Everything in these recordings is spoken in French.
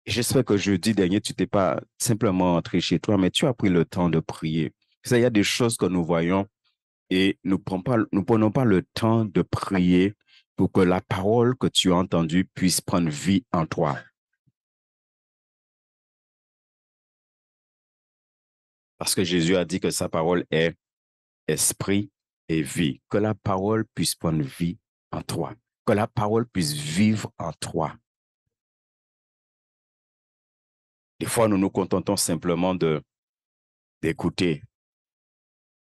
J'espère que jeudi dernier, tu t'es pas simplement rentré chez toi, mais tu as pris le temps de prier. Il y a des choses que nous voyons et nous prenons pas le temps de prier pour que la parole que tu as entendue puisse prendre vie en toi. Parce que Jésus a dit que sa parole est esprit et vie. Que la parole puisse prendre vie en toi. Que la parole puisse vivre en toi. Des fois, nous nous contentons simplement d'écouter.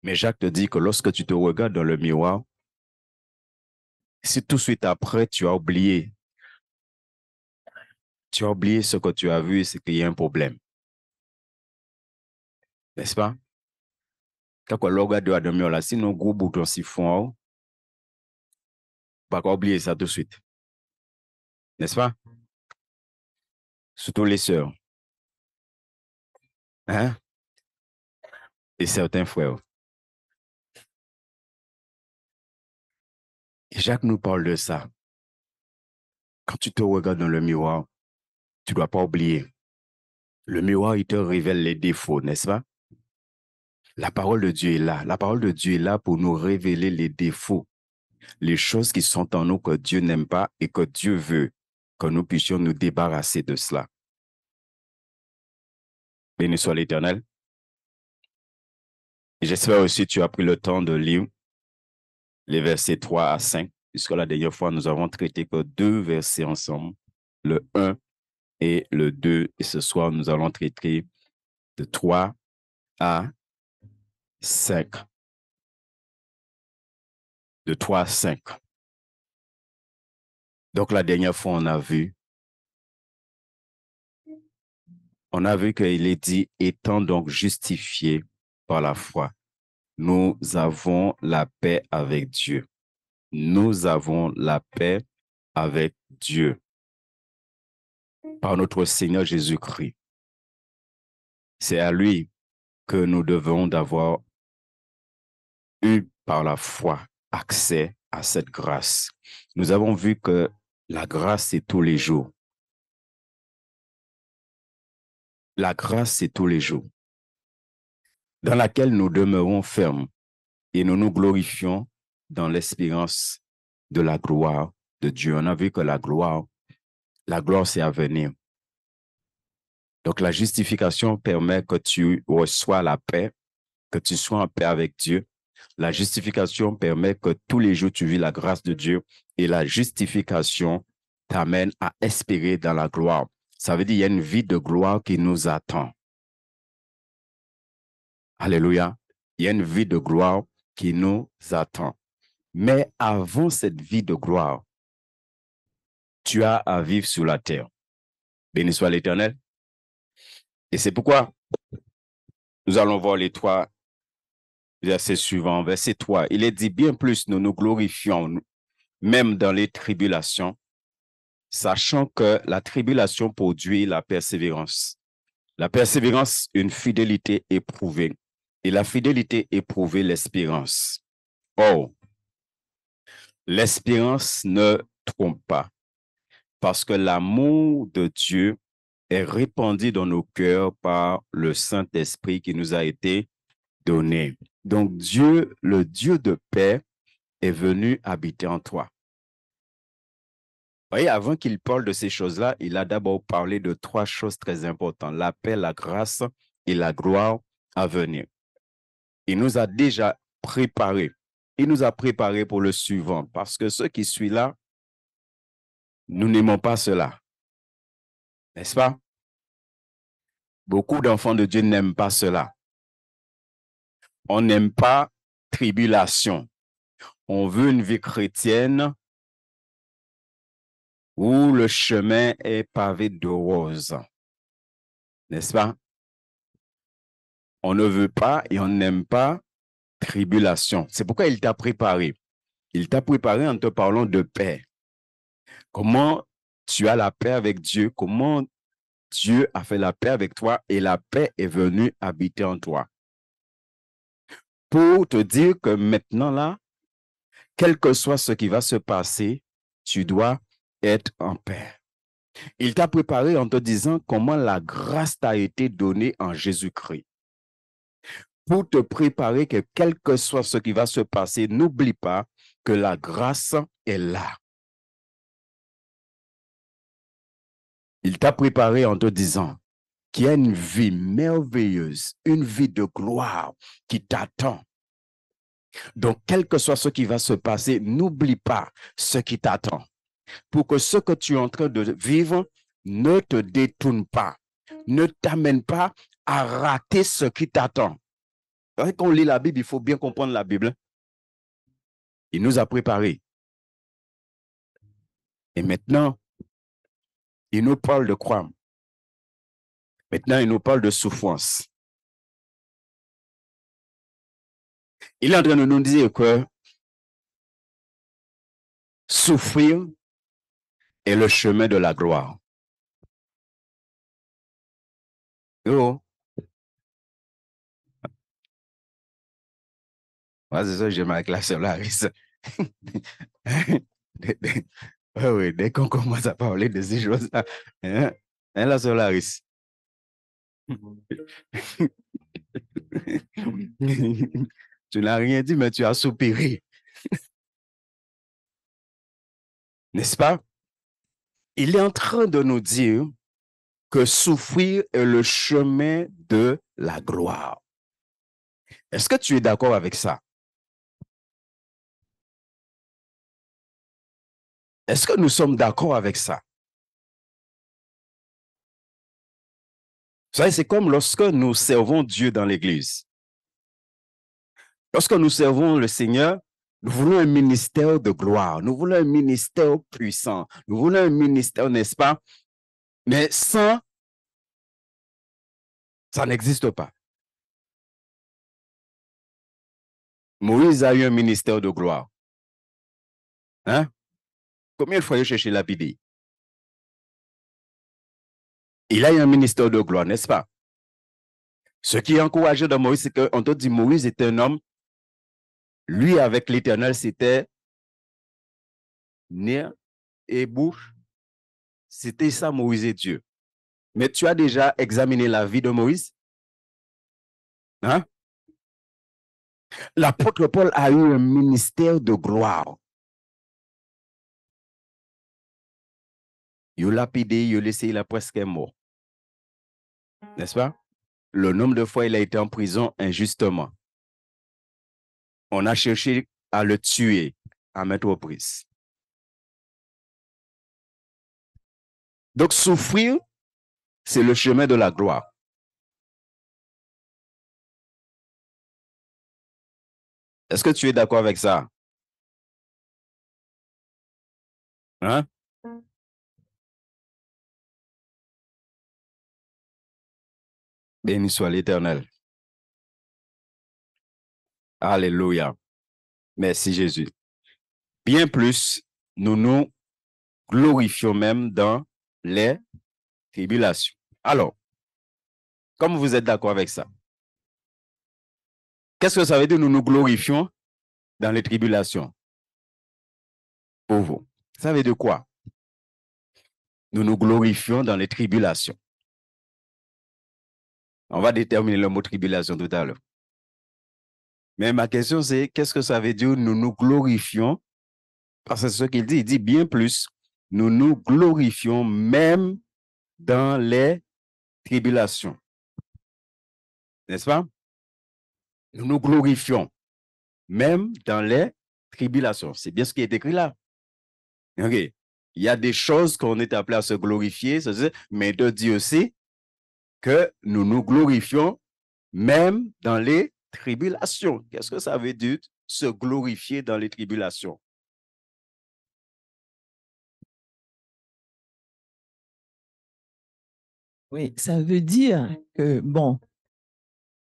Mais Jacques te dit que lorsque tu te regardes dans le miroir, si tout de suite après, tu as oublié ce que tu as vu, c'est qu'il y a un problème. N'est-ce pas? Quand on regarde de la là, si nos gros boutons s'y font, pas oublier ça tout de suite. N'est-ce pas? Surtout les sœurs. Hein? Et certains frères. Et Jacques nous parle de ça. Quand tu te regardes dans le miroir, tu ne dois pas oublier. Le miroir, il te révèle les défauts, n'est-ce pas? La parole de Dieu est là. La parole de Dieu est là pour nous révéler les défauts, les choses qui sont en nous que Dieu n'aime pas et que Dieu veut que nous puissions nous débarrasser de cela. Béni soit l'Éternel. J'espère aussi que tu as pris le temps de lire les versets 3 à 5, puisque la dernière fois, nous avons traité que 2 versets ensemble, le 1 et le 2. Et ce soir, nous allons traiter de 3 à 5. De 3 à 5. Donc, la dernière fois, on a vu qu'il est dit, étant donc justifiés par la foi, nous avons la paix avec Dieu. Nous avons la paix avec Dieu par notre Seigneur Jésus-Christ. C'est à lui que nous devons d'avoir eu par la foi accès à cette grâce. Nous avons vu que la grâce, c'est tous les jours. La grâce, c'est tous les jours, dans laquelle nous demeurons fermes et nous nous glorifions dans l'espérance de la gloire de Dieu. On a vu que la gloire, c'est à venir. Donc, la justification permet que tu reçois la paix, que tu sois en paix avec Dieu. La justification permet que tous les jours tu vis la grâce de Dieu et la justification t'amène à espérer dans la gloire. Ça veut dire qu'il y a une vie de gloire qui nous attend. Alléluia. Il y a une vie de gloire qui nous attend. Mais avant cette vie de gloire, tu as à vivre sur la terre. Béni soit l'Éternel. Et c'est pourquoi nous allons voir les 3 versets suivants. Verset 3, il est dit, bien plus nous nous glorifions, même dans les tribulations, sachant que la tribulation produit la persévérance. La persévérance, une fidélité éprouvée. Et la fidélité éprouvée, l'espérance. Oh, l'espérance ne trompe pas, parce que l'amour de Dieu est répandu dans nos cœurs par le Saint-Esprit qui nous a été donné. Donc Dieu, le Dieu de paix, est venu habiter en toi. Vous voyez, avant qu'il parle de ces choses-là, il a d'abord parlé de 3 choses très importantes, la paix, la grâce et la gloire à venir. Il nous a déjà préparé. Il nous a préparé pour le suivant, parce que ce qui suit là, nous n'aimons pas cela. N'est-ce pas? Beaucoup d'enfants de Dieu n'aiment pas cela. On n'aime pas tribulation. On veut une vie chrétienne où le chemin est pavé de roses. N'est-ce pas? On ne veut pas et on n'aime pas tribulation. C'est pourquoi il t'a préparé. Il t'a préparé en te parlant de paix. Comment tu as la paix avec Dieu, comment Dieu a fait la paix avec toi et la paix est venue habiter en toi. Pour te dire que maintenant là, quel que soit ce qui va se passer, tu dois être en paix. Il t'a préparé en te disant comment la grâce t'a été donnée en Jésus-Christ. Pour te préparer que quel que soit ce qui va se passer, n'oublie pas que la grâce est là. Il t'a préparé en te disant qu'il y a une vie merveilleuse, une vie de gloire qui t'attend. Donc, quel que soit ce qui va se passer, n'oublie pas ce qui t'attend. Pour que ce que tu es en train de vivre ne te détourne pas, ne t'amène pas à rater ce qui t'attend. Quand on lit la Bible, il faut bien comprendre la Bible. Il nous a préparés. Et maintenant, il nous parle de quoi? Maintenant, il nous parle de souffrance. Il est en train de nous dire que souffrir est le chemin de la gloire. Oh. Moi, c'est ça que j'aime avec la Solaris. Oui, dès qu'on commence à parler de ces choses-là, hein, la Solaris. Tu n'as rien dit, mais tu as soupiré. N'est-ce pas? Il est en train de nous dire que souffrir est le chemin de la gloire. Est-ce que tu es d'accord avec ça? Est-ce que nous sommes d'accord avec ça? Vous savez, c'est comme lorsque nous servons Dieu dans l'Église. Lorsque nous servons le Seigneur, nous voulons un ministère de gloire, nous voulons un ministère puissant, nous voulons un ministère, n'est-ce pas? Mais sans, ça n'existe pas. Moïse a eu un ministère de gloire. Hein? Combien de fois il a cherché lapider? Il a eu un ministère de gloire, n'est-ce pas? Ce qui est encouragé dans Moïse, c'est qu'on te dit Moïse est un homme, lui avec l'Éternel, c'était nez et bouche. C'était ça, Moïse et Dieu. Mais tu as déjà examiné la vie de Moïse? Hein? L'apôtre Paul a eu un ministère de gloire. Il a lapidé, il a laissé, il a presque mort. N'est-ce pas? Le nombre de fois il a été en prison injustement. On a cherché à le tuer à maintes reprises. Donc, souffrir, c'est le chemin de la gloire. Est-ce que tu es d'accord avec ça? Hein? Béni soit l'Éternel. Alléluia. Merci Jésus. Bien plus, nous nous glorifions même dans les tribulations. Alors, comme vous êtes d'accord avec ça, qu'est-ce que ça veut dire nous nous glorifions dans les tribulations? Pour vous. Ça veut dire quoi? Nous nous glorifions dans les tribulations. On va déterminer le mot tribulation tout à l'heure. Mais ma question, c'est qu'est-ce que ça veut dire nous nous glorifions? Parce que c'est ce qu'il dit. Il dit bien plus, nous nous glorifions même dans les tribulations. N'est-ce pas? Nous nous glorifions même dans les tribulations. C'est bien ce qui est écrit là. OK. Il y a des choses qu'on est appelé à se glorifier, mais de dire aussi que nous nous glorifions même dans les tribulations. Qu'est-ce que ça veut dire se glorifier dans les tribulations? Oui, ça veut dire que, bon,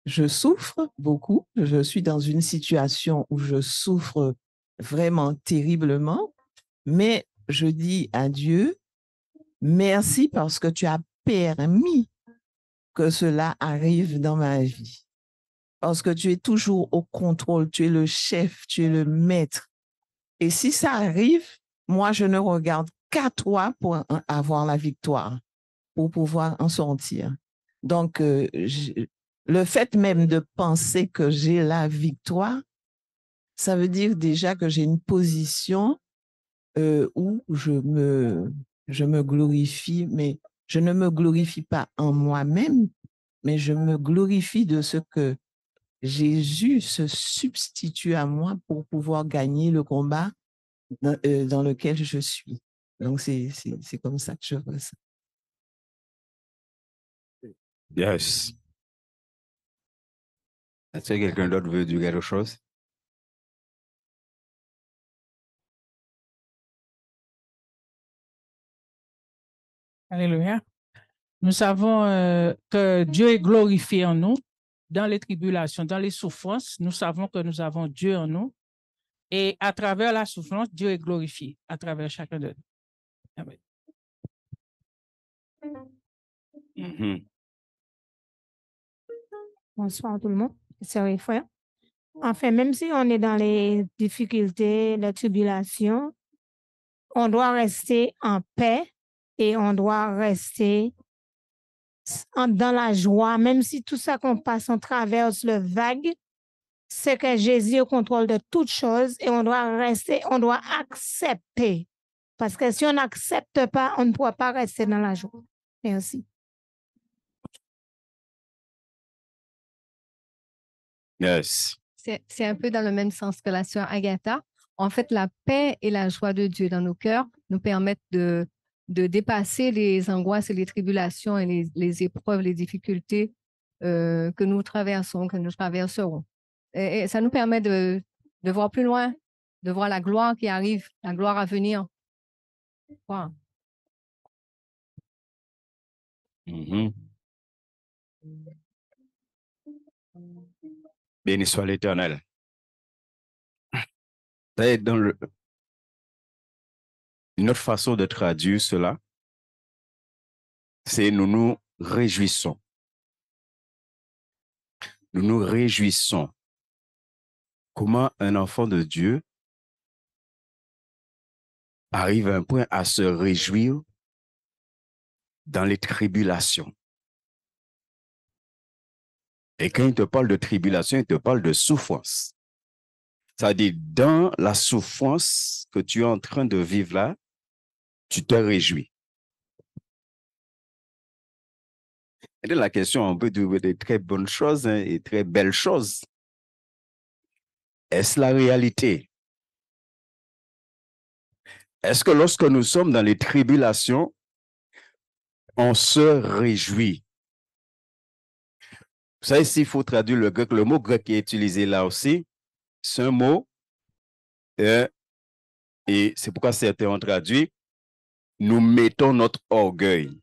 je souffre beaucoup. Je suis dans une situation où je souffre vraiment terriblement, mais je dis à Dieu, merci parce que tu as permis que cela arrive dans ma vie. Parce que tu es toujours au contrôle, tu es le chef, tu es le maître. Et si ça arrive, moi, je ne regarde qu'à toi pour avoir la victoire, pour pouvoir en sortir. Donc, le fait même de penser que j'ai la victoire, ça veut dire déjà que j'ai une position où je me glorifie, mais je ne me glorifie pas en moi-même, mais je me glorifie de ce que Jésus se substitue à moi pour pouvoir gagner le combat dans lequel je suis. Donc, c'est comme ça que je vois ça. Yes. Est-ce que quelqu'un d'autre veut dire quelque chose? Alléluia. Nous savons que Dieu est glorifié en nous dans les tribulations, dans les souffrances. Nous savons que nous avons Dieu en nous. Et à travers la souffrance, Dieu est glorifié à travers chacun de nous. Amen. Mhm. Bonsoir tout le monde, sœurs et frères. Enfin, même si on est dans les difficultés, les tribulations, on doit rester en paix et on doit rester dans la joie, même si tout ça qu'on passe, on traverse le vague, c'est que Jésus est au contrôle de toutes choses et on doit rester, on doit accepter. Parce que si on n'accepte pas, on ne pourra pas rester dans la joie. Merci. Yes. C'est un peu dans le même sens que la sœur Agatha. En fait, la paix et la joie de Dieu dans nos cœurs nous permettent de dépasser les angoisses et les tribulations et les épreuves, les difficultés que nous traversons, que nous traverserons. Et ça nous permet de voir plus loin, de voir la gloire qui arrive, la gloire à venir. Wow. Mhm. Béni soit l'Éternel. Une autre façon de traduire cela, c'est nous nous réjouissons. Nous nous réjouissons. Comment un enfant de Dieu arrive à un point à se réjouir dans les tribulations. Et quand il te parle de tribulation, il te parle de souffrance. C'est-à-dire, dans la souffrance que tu es en train de vivre là, tu te réjouis. Et là, la question, on peut dire des très bonnes choses et très belles choses. Est-ce la réalité? Est-ce que lorsque nous sommes dans les tribulations, on se réjouit? Vous savez, s'il faut traduire le grec, le mot grec qui est utilisé là aussi, c'est un mot, et c'est pourquoi certains ont traduit, nous mettons notre orgueil.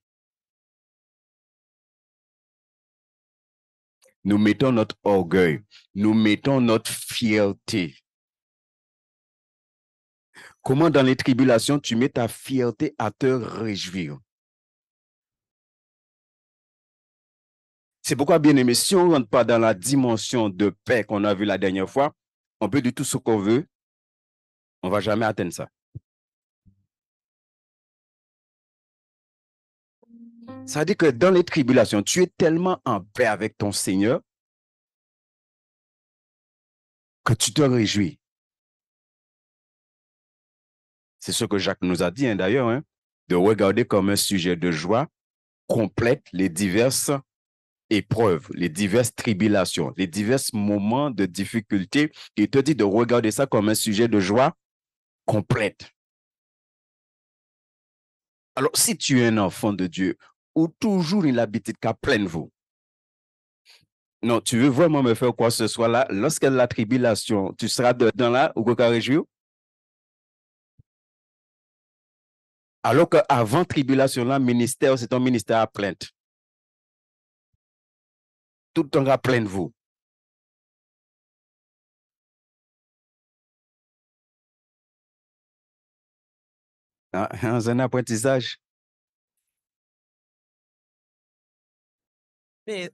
Nous mettons notre orgueil. Nous mettons notre fierté. Comment dans les tribulations, tu mets ta fierté à te réjouir? C'est pourquoi, bien aimé, si on ne rentre pas dans la dimension de paix qu'on a vue la dernière fois, on peut dire tout ce qu'on veut, on ne va jamais atteindre ça. Ça veut dire que dans les tribulations, tu es tellement en paix avec ton Seigneur que tu te réjouis. C'est ce que Jacques nous a dit d'ailleurs, de regarder comme un sujet de joie complète les diverses épreuves, les diverses tribulations, les divers moments de difficulté. Il te dit de regarder ça comme un sujet de joie complète. Alors, si tu es un enfant de Dieu, ou toujours il habite qu'à pleine vous, non, tu veux vraiment me faire quoi ce soir-là, lorsque la tribulation, tu seras dedans là, ou qu'à réjouir? Alors qu'avant tribulation, là, ministère, c'est un ministère à plainte. Tout le temps à pleine vous. Dans un apprentissage. Mais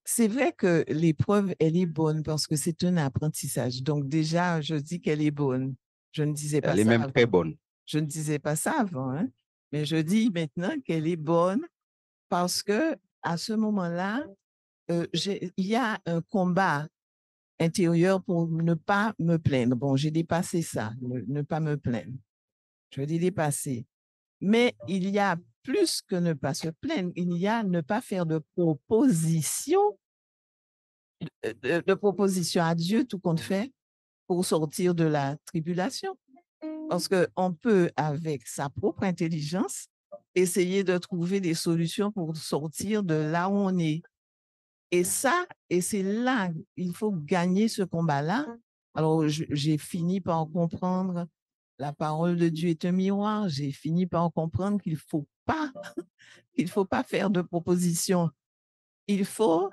c'est vrai que l'épreuve, elle est bonne parce que c'est un apprentissage. Donc déjà, je dis qu'elle est bonne. Je ne disais pas ça. Elle est même très bonne. Je ne disais pas ça avant. Hein? Mais je dis maintenant qu'elle est bonne parce que à ce moment-là, il y a un combat intérieur pour ne pas me plaindre. Bon, j'ai dépassé ça, ne pas me plaindre. Je l'ai dépassé. Mais il y a plus que ne pas se plaindre, il y a ne pas faire de proposition à Dieu, tout compte fait, pour sortir de la tribulation. Parce qu'on peut, avec sa propre intelligence, essayer de trouver des solutions pour sortir de là où on est. Et c'est là, il faut gagner ce combat-là. Alors, j'ai fini par comprendre la parole de Dieu est un miroir. J'ai fini par comprendre qu'il faut pas faire de propositions. Il faut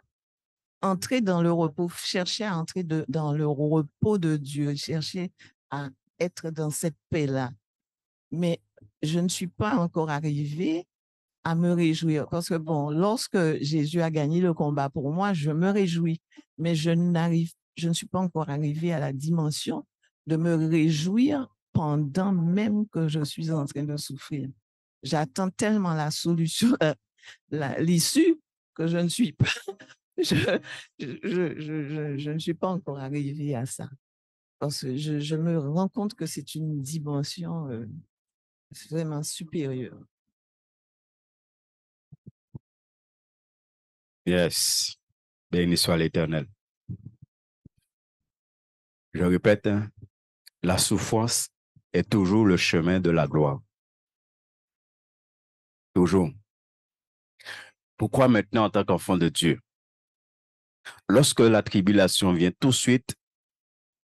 entrer dans le repos, chercher à entrer dans le repos de Dieu, chercher à être dans cette paix-là. Mais je ne suis pas encore arrivée à me réjouir parce que bon, lorsque Jésus a gagné le combat pour moi, je me réjouis, mais je ne suis pas encore arrivée à la dimension de me réjouir pendant même que je suis en train de souffrir. J'attends tellement la solution, l'issue, que je ne suis pas, je ne suis pas encore arrivée à ça. Parce que je me rends compte que c'est une dimension vraiment supérieure. Yes. Béni soit l'Éternel. Je répète, hein, la souffrance est toujours le chemin de la gloire. Toujours. Pourquoi maintenant, en tant qu'enfant de Dieu, lorsque la tribulation vient tout de suite,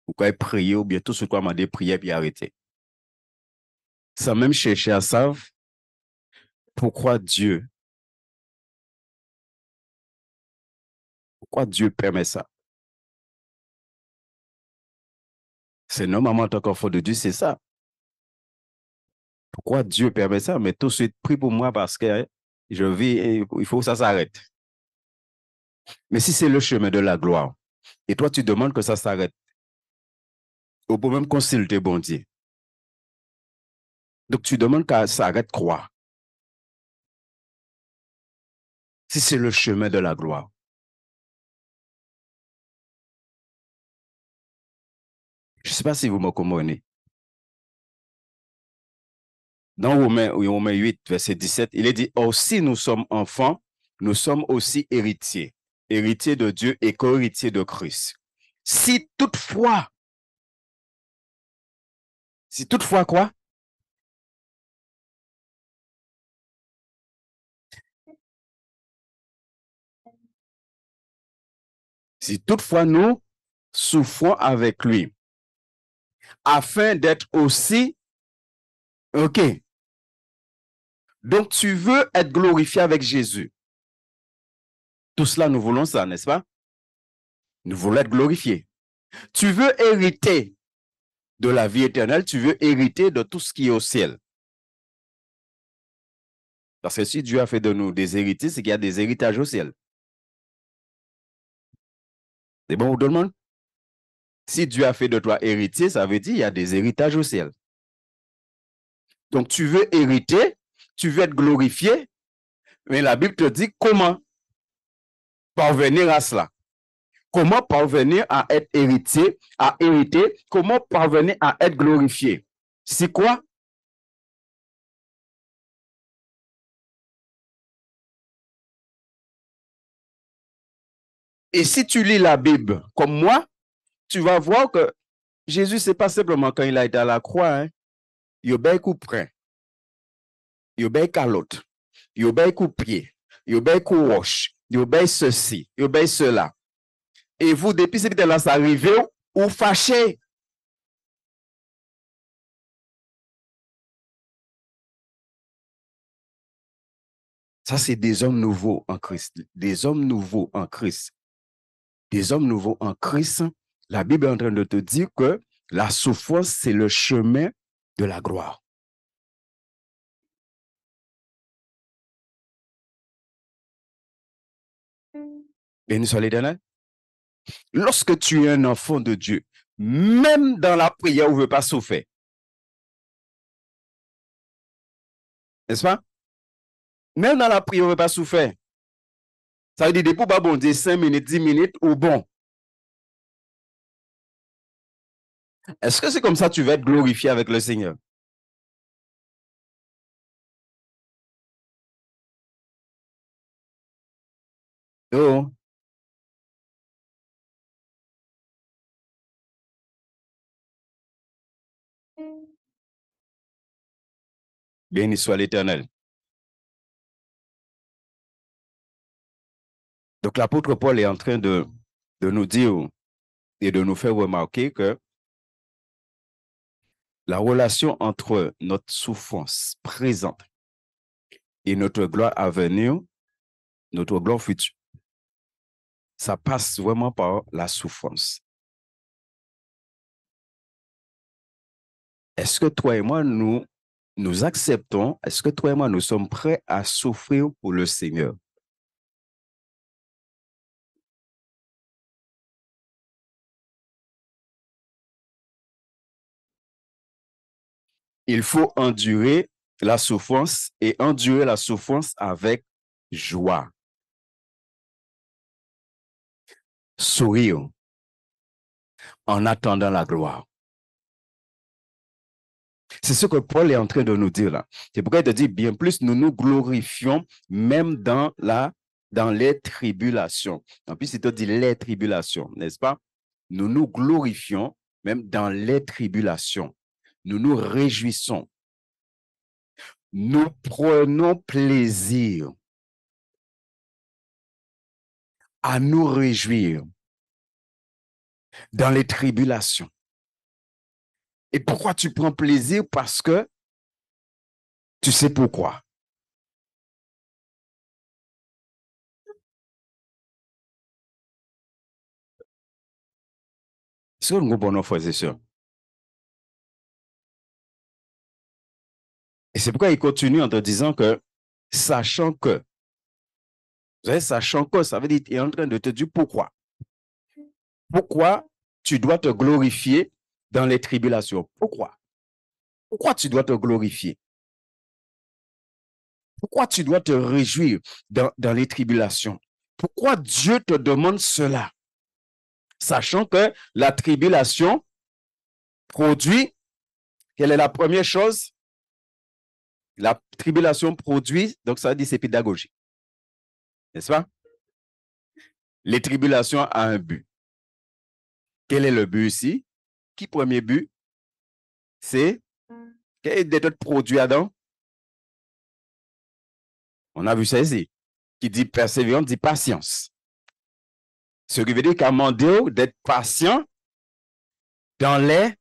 pourquoi prier ou bien tout de suite, demander prier puis arrêter? Sans même chercher à savoir pourquoi Dieu permet ça. C'est normalement en tant qu'enfant de Dieu, c'est ça. Pourquoi Dieu permet ça? Mais tout de suite, prie pour moi parce que je vis et il faut que ça s'arrête. Mais si c'est le chemin de la gloire, et toi tu demandes que ça s'arrête, on peut même consulter bon Dieu. Donc tu demandes que ça s'arrête quoi? Si c'est le chemin de la gloire. Je ne sais pas si vous me comprenez. Dans Romains 8, verset 17, il est dit, « Or, si nous sommes enfants, nous sommes aussi héritiers, héritiers de Dieu et co-héritiers de Christ. Si toutefois quoi? Si toutefois nous souffrons avec lui, afin d'être aussi, ok. Donc tu veux être glorifié avec Jésus. Tout cela, nous voulons ça, n'est-ce pas? Nous voulons être glorifiés. Tu veux hériter de la vie éternelle, tu veux hériter de tout ce qui est au ciel. Parce que si Dieu a fait de nous des héritiers, c'est qu'il y a des héritages au ciel. C'est bon, vous tout le monde? Si Dieu a fait de toi héritier, ça veut dire qu'il y a des héritages au ciel. Donc tu veux hériter, tu veux être glorifié, mais la Bible te dit comment parvenir à cela. Comment parvenir à être héritier, à hériter, comment parvenir à être glorifié. C'est quoi? Et si tu lis la Bible comme moi, tu vas voir que Jésus, c'est pas simplement quand il a été à la croix, hein, il a bien coup près, il a bien calotte, il a bien coup pied, il a bien coup roche, il a bien ceci, il a bien cela. Et vous, depuis ce que là, ça arrive, ou fâché. Ça, c'est des hommes nouveaux en Christ. Des hommes nouveaux en Christ. Des hommes nouveaux en Christ. La Bible est en train de te dire que la souffrance, c'est le chemin de la gloire. Béni soit l'Éternel. Lorsque tu es un enfant de Dieu, même dans la prière, on ne veut pas souffrir. N'est-ce pas? Même dans la prière, on ne veut pas souffrir. Ça veut dire, depuis pas bon Dieu, 5 minutes, 10 minutes, ou bon. Est-ce que c'est comme ça que tu vas être glorifié avec le Seigneur? Oh. Béni soit l'Éternel. Donc l'apôtre Paul est en train de nous dire et de nous faire remarquer que la relation entre notre souffrance présente et notre gloire à venir, notre gloire future, ça passe vraiment par la souffrance. Est-ce que toi et moi, nous acceptons, est-ce que toi et moi, nous sommes prêts à souffrir pour le Seigneur? Il faut endurer la souffrance et endurer la souffrance avec joie. Sourire en attendant la gloire. C'est ce que Paul est en train de nous dire là. C'est pourquoi il te dit, bien plus, nous nous glorifions même dans les tribulations. En plus, il te dit les tribulations, n'est-ce pas? Nous nous glorifions même dans les tribulations. Nous nous réjouissons. Nous prenons plaisir à nous réjouir dans les tribulations. Et pourquoi tu prends plaisir? Parce que tu sais pourquoi. Est-ce que nous comprenons, frères et sœurs? Et c'est pourquoi il continue en te disant que, sachant que, vous savez, sachant que, ça veut dire qu'il est en train de te dire pourquoi. Pourquoi tu dois te glorifier dans les tribulations? Pourquoi? Pourquoi tu dois te glorifier? Pourquoi tu dois te réjouir dans les tribulations? Pourquoi Dieu te demande cela? Sachant que la tribulation produit, quelle est la première chose? La tribulation produit, donc ça veut dire c'est pédagogique. N'est-ce pas? Les tribulations ont un but. Quel est le but ici? Qui premier but? C'est quel est d'autres produits Adam? On a vu ça ici. Qui dit persévérance dit patience. Ce qui veut dire qu'à demander d'être patient dans les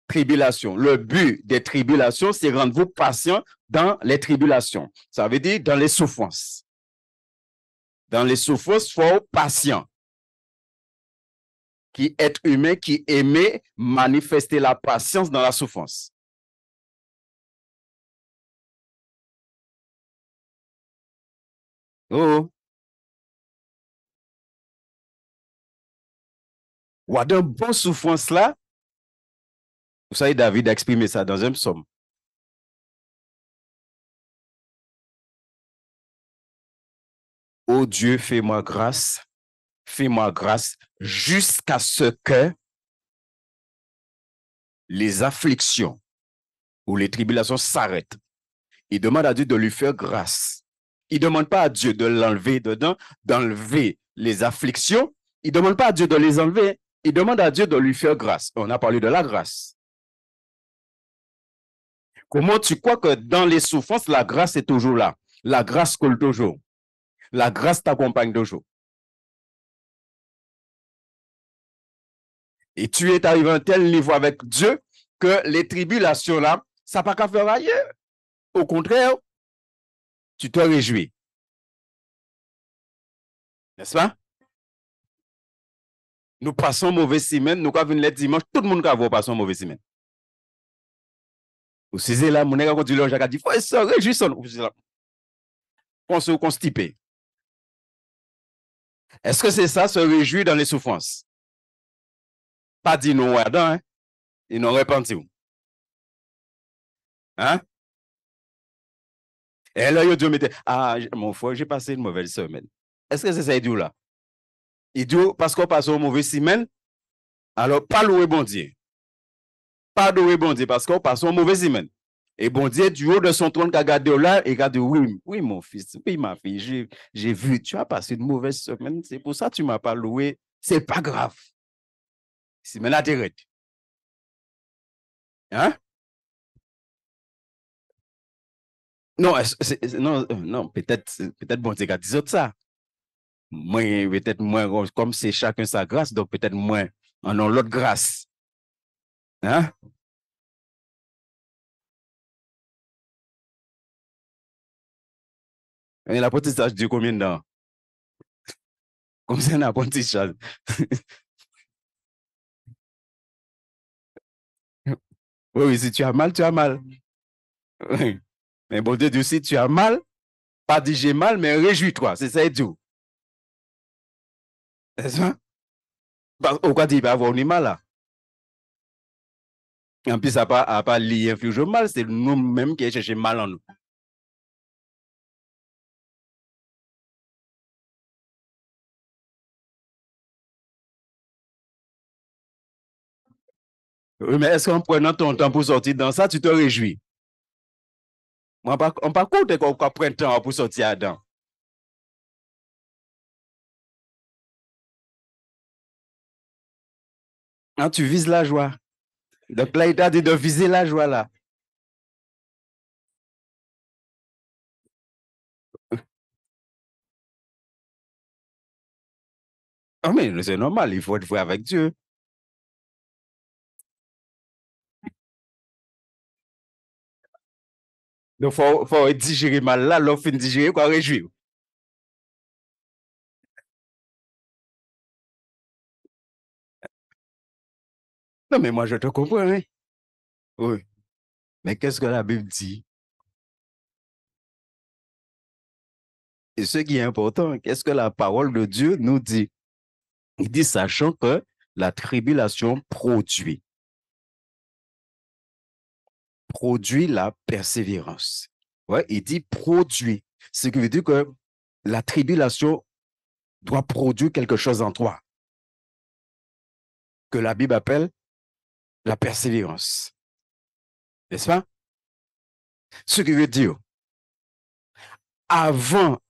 tribulations. Le but des tribulations, c'est rendre vous patient dans les tribulations. Ça veut dire dans les souffrances. Dans les souffrances, il faut être patient. Qui est humain, qui aimait manifester la patience dans la souffrance. Oh. Ou à de bonnes souffrances là. Vous savez, David a exprimé ça dans un psaume. Oh Dieu, fais-moi grâce jusqu'à ce que les afflictions ou les tribulations s'arrêtent. Il demande à Dieu de lui faire grâce. Il ne demande pas à Dieu de l'enlever dedans, d'enlever les afflictions. Il ne demande pas à Dieu de les enlever. Il demande à Dieu de lui faire grâce. On a parlé de la grâce. Comment tu crois que dans les souffrances, la grâce est toujours là? La grâce coule toujours. La grâce t'accompagne toujours. Et tu es arrivé à un tel niveau avec Dieu que les tribulations là, ça n'a pas qu'à faire ailleurs. Au contraire, tu te réjouis. N'est-ce pas? Nous passons mauvaise semaine, nous avons les dimanche, tout le monde va passer mauvaise semaine. Vous savez là, mon gars, quand tu l'as dit, faut se réjouir. On se constipe. Est-ce que c'est ça, se réjouir dans les souffrances? Pas dit non, hein? Ils n'ont repenti. Hein? Et là, il dit, ah, mon frère, j'ai passé une mauvaise semaine. Est-ce que c'est ça, il dit là? Il dit, parce qu'on passe une mauvaise semaine, alors pas louer bon Dieu. Pas louer bon Dieu, parce qu'on passe une mauvaise semaine. Et bon Dieu, du haut de son trône, qu'a gardé là, et qu'a dit, oui, oui, mon fils, oui, ma fille, j'ai vu, tu as passé une mauvaise semaine, c'est pour ça que tu ne m'as pas loué. C'est pas grave. Semaine là, t'es hein? Non, non, non, peut-être bon Dieu qui a dit ça. Moi, peut-être moins, comme c'est chacun sa grâce, donc peut-être moins, en ont l'autre grâce. Hein? Et l'apprentissage dure combien de temps? Comme c'est un apprentissage. Oui, oui, si tu as mal, tu as mal. Oui. Mais bon Dieu dit, si tu as mal, pas dit j'ai mal, mais réjouis-toi. C'est ça, il dit. C'est ça? Pourquoi il va avoir du mal là? En plus, ça n'a pas lié inflige au mal, c'est nous-mêmes qui cherchons mal en nous. Oui, mais est-ce qu'en prenant ton temps pour sortir dans ça, tu te réjouis? On ne pas compte qu'on prend le temps pour sortir là-dedans. Hein, tu vises la joie. Donc là, il t'a dit de viser la joie là. Ah, mais c'est normal, il faut être vrai avec Dieu. Donc, il faut digérer mal là, l'offre fin digérer, quoi, réjouir. Non, mais moi, je te comprends, hein? Oui. Mais qu'est-ce que la Bible dit? Et ce qui est important, qu'est-ce que la parole de Dieu nous dit? Il dit, sachant que la tribulation produit la persévérance. Ouais, il dit produit. Ce qui veut dire que la tribulation doit produire quelque chose en toi, que la Bible appelle la persévérance. N'est-ce pas? Ce qui veut dire, avant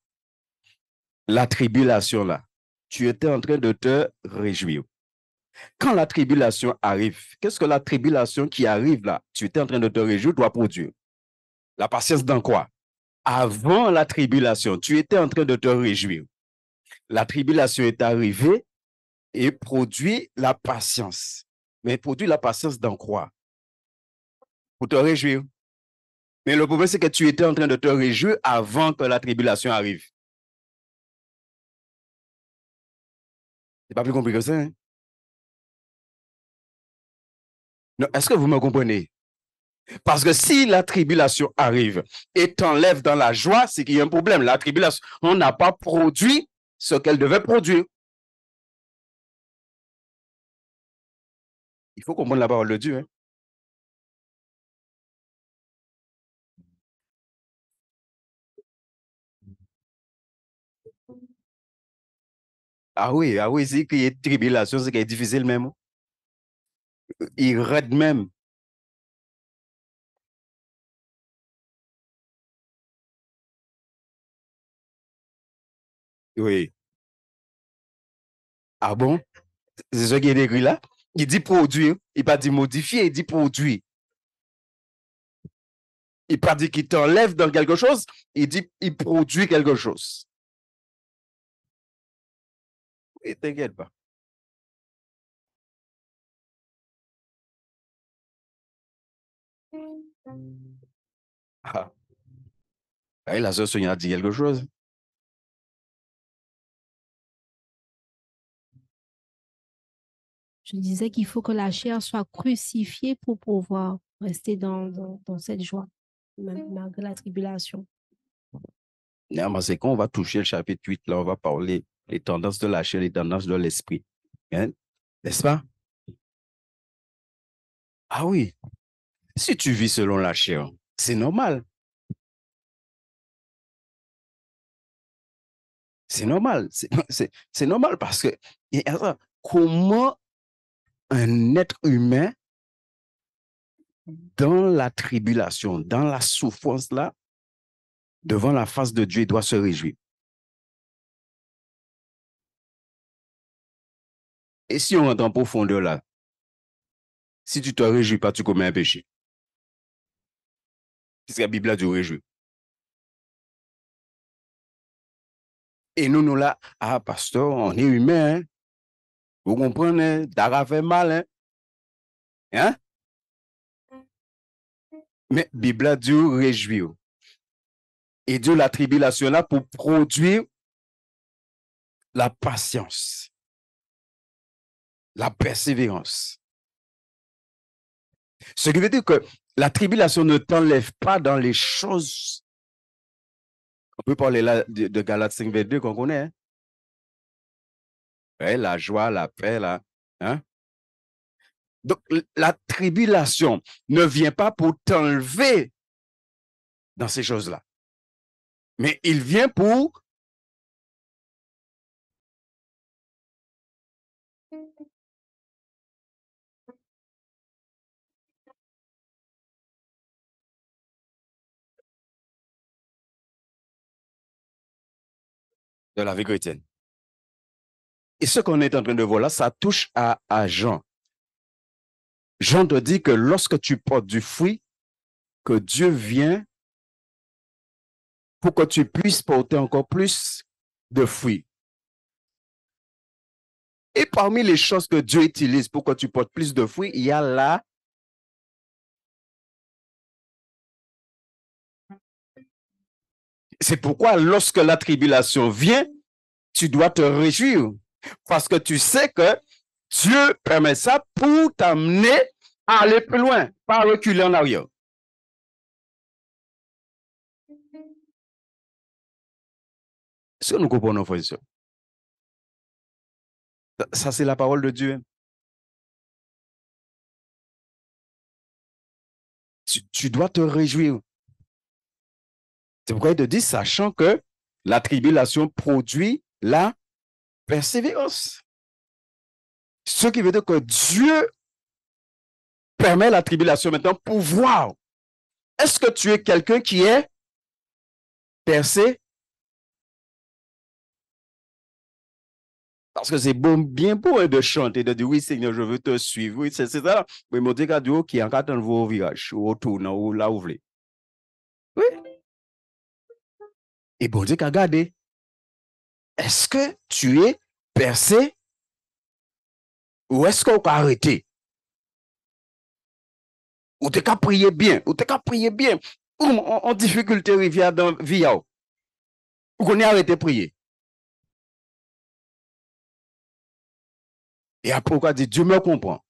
la tribulation là, tu étais en train de te réjouir. Quand la tribulation arrive, qu'est-ce que la tribulation qui arrive là, tu étais en train de te réjouir, doit produire? La patience dans quoi? Avant la tribulation, tu étais en train de te réjouir. La tribulation est arrivée et produit la patience. Mais produit la patience dans quoi? Pour te réjouir. Mais le problème, c'est que tu étais en train de te réjouir avant que la tribulation arrive. C'est pas plus compliqué que ça, hein? Non, est-ce que vous me comprenez? Parce que si la tribulation arrive et t'enlève dans la joie, c'est qu'il y a un problème. La tribulation, on n'a pas produit ce qu'elle devait produire. Il faut comprendre la parole de Dieu. Hein? Ah oui, c'est qu'il y a tribulation, c'est qu'il est difficile même. Il raide même. Oui. Ah bon? C'est ce qui est écrit là? Il dit produire, il pas dit modifier, il dit produire. Il pas dit qu'il t'enlève dans quelque chose, il dit il produit quelque chose. Et t'inquiète pas. Ah. Et la sœur Sonia a dit quelque chose. Je disais qu'il faut que la chair soit crucifiée pour pouvoir rester dans cette joie, malgré la tribulation. Non, mais c'est quand on va toucher le chapitre 8, là, on va parler des tendances de la chair, les tendances de l'esprit. Hein? N'est-ce pas? Ah oui. Si tu vis selon la chair, c'est normal. C'est normal. C'est normal parce que comment un être humain dans la tribulation, dans la souffrance là, devant la face de Dieu, il doit se réjouir. Et si on rentre en profondeur là, si tu ne te réjouis pas, tu commets un péché. Puisque la Bible a dit réjouir. Et nous là, ah, pasteur, on est humain. Hein? Vous comprenez? T'as fait mal. Hein? Hein? Mais la Bible a dit réjouir. Et Dieu la tribulation là pour produire la patience, la persévérance. Ce qui veut dire que la tribulation ne t'enlève pas dans les choses. On peut parler là de Galates 5, 22 qu'on connaît. Hein? Ouais, la joie, la paix, là. Hein? Donc, la tribulation ne vient pas pour t'enlever dans ces choses-là. Mais il vient pour de la vie chrétienne. Et ce qu'on est en train de voir là, ça touche à Jean. Jean te dit que lorsque tu portes du fruit, que Dieu vient pour que tu puisses porter encore plus de fruits. Et parmi les choses que Dieu utilise pour que tu portes plus de fruits, il y a là c'est pourquoi lorsque la tribulation vient, tu dois te réjouir. Parce que tu sais que Dieu permet ça pour t'amener à aller plus loin, pas reculer en arrière. Est-ce que nous comprenons, frères et sœurs? Ça, c'est la parole de Dieu. Tu dois te réjouir. C'est pourquoi il te dit, sachant que la tribulation produit la persévérance. Ce qui veut dire que Dieu permet la tribulation maintenant pour voir. Est-ce que tu es quelqu'un qui est percé? Parce que c'est bon, bien beau de chanter, de dire oui, Seigneur, je veux te suivre. Oui, c'est ça. Mais mon Dieu, qui est encore dans vos virages, ou autour, ou là où vous voulez. Oui. Et bon Dieu, regardez. Est-ce que tu es percé? Ou est-ce qu'on peut arrêter? Ou t'es qu'à prier bien? Ou t'es qu'à prier bien? Ou en difficulté, rivière dans via? Ou qu'on est arrêté de prier? Et après, on dit, Dieu me comprend.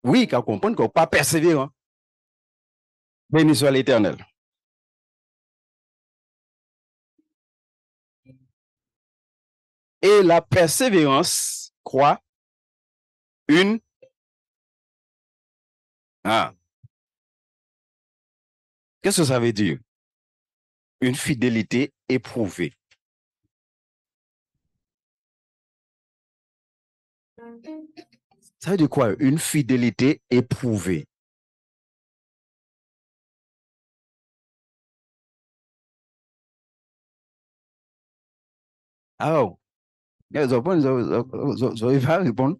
Oui, qu'on comprend qu'on n'est pas persévérant. Béni soit l'Éternel. Et la persévérance croit une... Ah. Qu'est-ce que ça veut dire? Une fidélité éprouvée. Ça veut dire quoi? Une fidélité éprouvée. Alors, vous va répondre.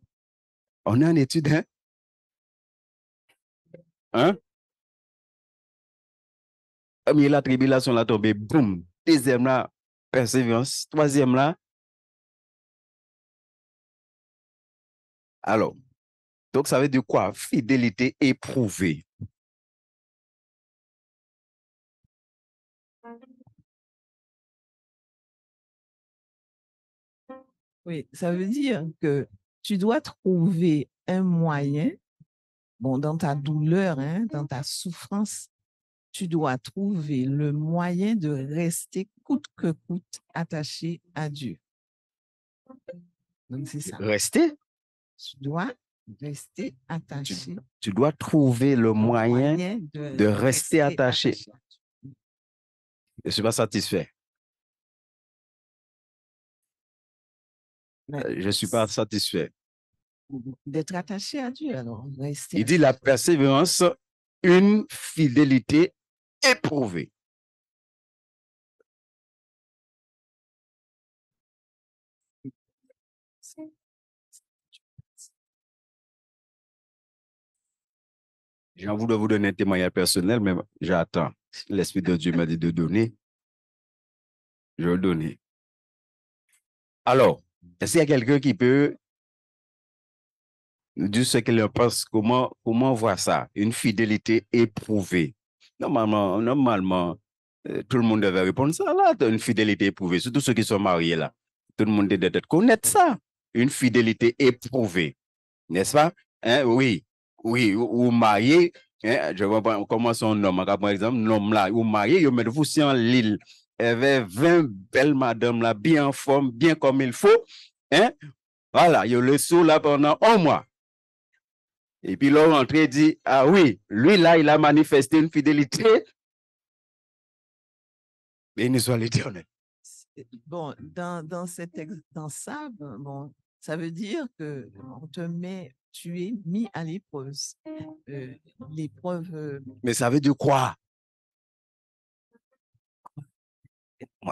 On est en étude, hein? Hein? Mais la tribulation là tombée, boum. Deuxième là, persévérance. Troisième là. Alors, donc ça veut dire quoi? Fidélité éprouvée. Oui, ça veut dire que tu dois trouver un moyen, bon, dans ta douleur, hein, dans ta souffrance, tu dois trouver le moyen de rester coûte que coûte attaché à Dieu. Donc, c'est ça. Rester? Tu dois rester attaché. Tu dois trouver le moyen de rester attaché. Je ne suis pas satisfait. Je ne suis pas satisfait. D'être attaché à Dieu, alors. Rester Il dit la attaché. persévérance, une fidélité éprouvée. J'ai envie de vous donner un témoignage personnel, mais j'attends. L'Esprit de Dieu m'a dit de donner. Je vais le donner. Alors, est-ce qu'il y a quelqu'un qui peut nous dire ce qu'il en pense? Comment on voit ça? Une fidélité éprouvée. Normalement, tout le monde devait répondre ça là, une fidélité éprouvée. Surtout ceux qui sont mariés là. Tout le monde devait connaître ça. Une fidélité éprouvée. N'est-ce pas? Hein, oui, ou marié, hein, je vois pas comment son homme, par exemple, l'homme là, ou marié, il met vous en l'île. Il y avait 20 belles madames là, bien en forme, bien comme il faut. Hein? Voilà, il le sous là pendant un mois. Et puis l'homme rentré dit, ah oui, lui là, il a manifesté une fidélité. Béni soit l'Éternel. Bon, dans ça, bon, ça veut dire que tu es mis à l'épreuve. L'épreuve. Mais ça veut dire quoi?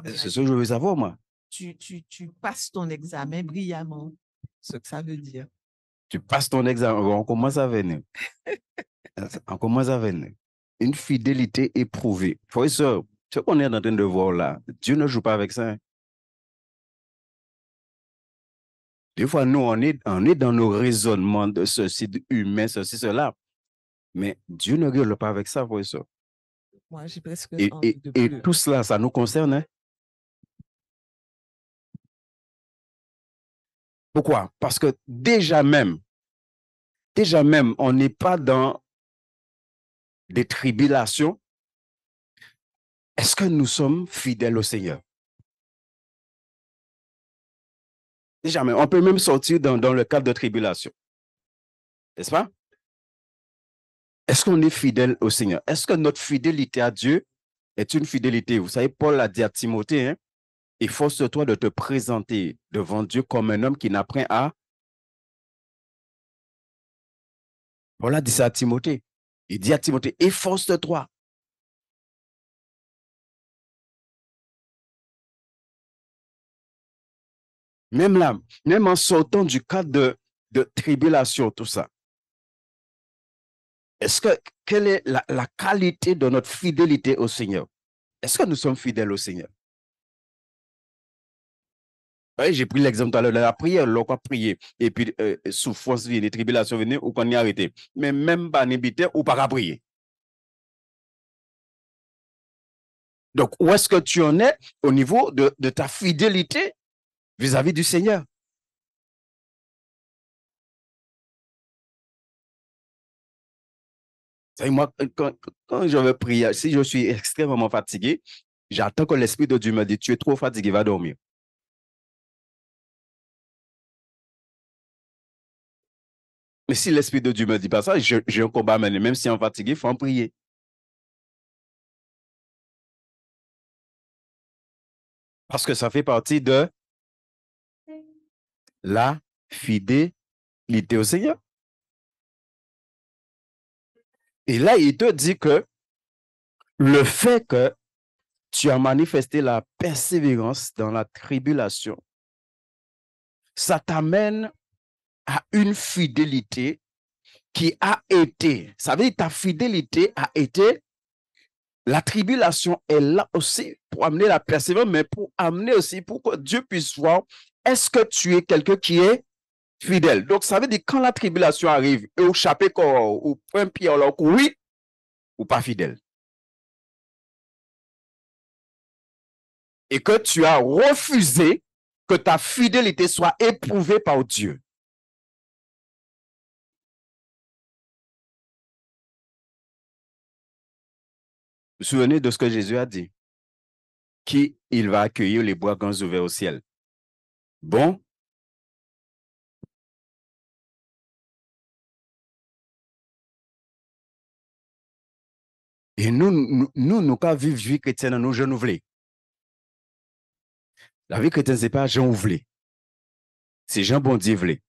C'est ce que je veux savoir, moi. Tu passes ton examen brillamment, ce que ça veut dire. Tu passes ton examen, on commence à venir. On commence à venir. Une fidélité éprouvée. Frère et sœur, ce qu'on est en train de voir là, Dieu ne joue pas avec ça. Hein. Des fois, nous, on est dans nos raisonnements de ceci, humain, ceci, cela. Mais Dieu ne rigole pas avec ça, frère et sœur. Moi, j'ai presque Et tout cela, ça nous concerne. Hein? Pourquoi? Parce que déjà même, on n'est pas dans des tribulations. Est-ce que nous sommes fidèles au Seigneur? Déjà même, on peut même sortir dans le cadre de tribulation. N'est-ce pas? Est-ce qu'on est fidèle au Seigneur? Est-ce que notre fidélité à Dieu est une fidélité? Vous savez, Paul a dit à Timothée, hein, efforce-toi de te présenter devant Dieu comme un homme qui n'apprend à. Paul a dit ça à Timothée. Il dit à Timothée, efforce-toi. Même là, même en sortant du cadre de tribulation, tout ça. Quelle est la qualité de notre fidélité au Seigneur? Est-ce que nous sommes fidèles au Seigneur? Oui, j'ai pris l'exemple tout à l'heure de la prière, l'on a prié, et puis souffrance vient, tribulations viennent, ou qu'on y arrêté. Mais même pas n'habiter ou pas à prier. Donc, où est-ce que tu en es au niveau de ta fidélité vis-à-vis du Seigneur? Moi, quand je vais prier, si je suis extrêmement fatigué, j'attends que l'Esprit de Dieu me dise, tu es trop fatigué, va dormir. Mais si l'Esprit de Dieu me dit pas ça, j'ai un combat à mener. Même si on est fatigué, il faut en prier. Parce que ça fait partie de la fidélité au Seigneur. Et là, il te dit que le fait que tu as manifesté la persévérance dans la tribulation, ça t'amène à une fidélité qui a été, ça veut dire ta fidélité a été, la tribulation est là aussi pour amener la persévérance, mais pour amener aussi pour que Dieu puisse voir, est-ce que tu es quelqu'un qui est fidèle? Donc, ça veut dire quand la tribulation arrive, et au chapeau, ou un pied, alors oui, ou pas fidèle. Et que tu as refusé que ta fidélité soit éprouvée par Dieu. Vous vous souvenez de ce que Jésus a dit? Qui il va accueillir les bras grands ouverts au ciel? Bon? Et nous pas vivre vie chrétienne dans nos jeunes ouvrés. La vie chrétienne, ce n'est pas Jean ouvré. C'est Jean bon Dieu voulait.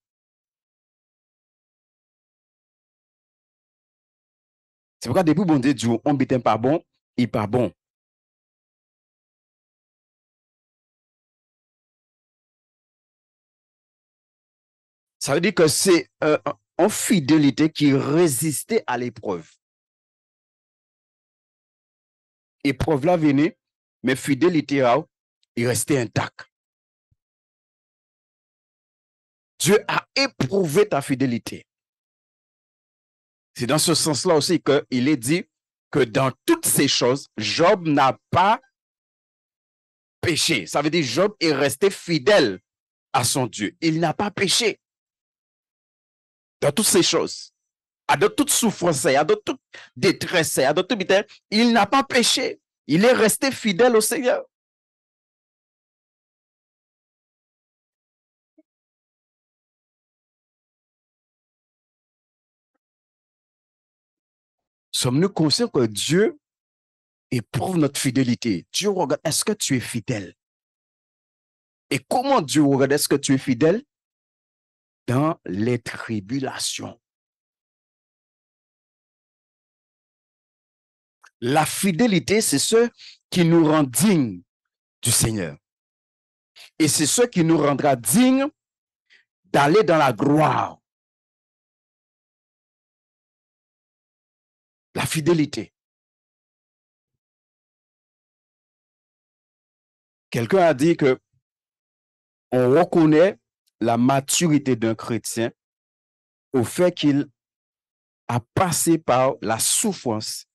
C'est pourquoi depuis bon Dieu dit, on bitin pas bon, il pas bon. Ça veut dire que c'est une fidélité qui résistait à l'épreuve. Épreuve là venait, mais fidélité, il restait intact. Dieu a éprouvé ta fidélité. C'est dans ce sens-là aussi qu'il est dit que dans toutes ces choses, Job n'a pas péché. Ça veut dire Job est resté fidèle à son Dieu. Il n'a pas péché. Dans toutes ces choses, dans toute souffrance, dans toute détresse, dans tout bien, il n'a pas péché. Il est resté fidèle au Seigneur. Sommes-nous conscients que Dieu éprouve notre fidélité? Dieu regarde, est-ce que tu es fidèle? Et comment Dieu regarde, est-ce que tu es fidèle? Dans les tribulations. La fidélité, c'est ce qui nous rend dignes du Seigneur. Et c'est ce qui nous rendra dignes d'aller dans la gloire. La fidélité. Quelqu'un a dit que on reconnaît la maturité d'un chrétien au fait qu'il a passé par la souffrance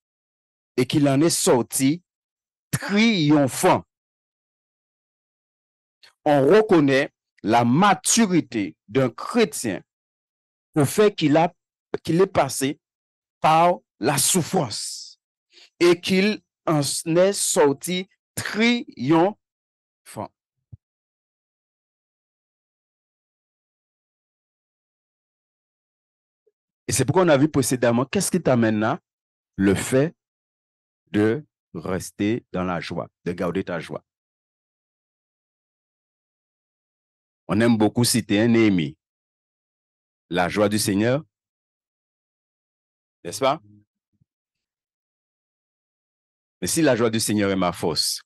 et qu'il en est sorti triomphant. On reconnaît la maturité d'un chrétien au fait qu'il est passé par la souffrance et qu'il en est sorti triomphant. Et c'est pourquoi on a vu précédemment, qu'est-ce qui t'amène là? Le fait de rester dans la joie, de garder ta joie. On aime beaucoup citer un Néhémie. La joie du Seigneur, n'est-ce pas? Mais si la joie du Seigneur est ma force,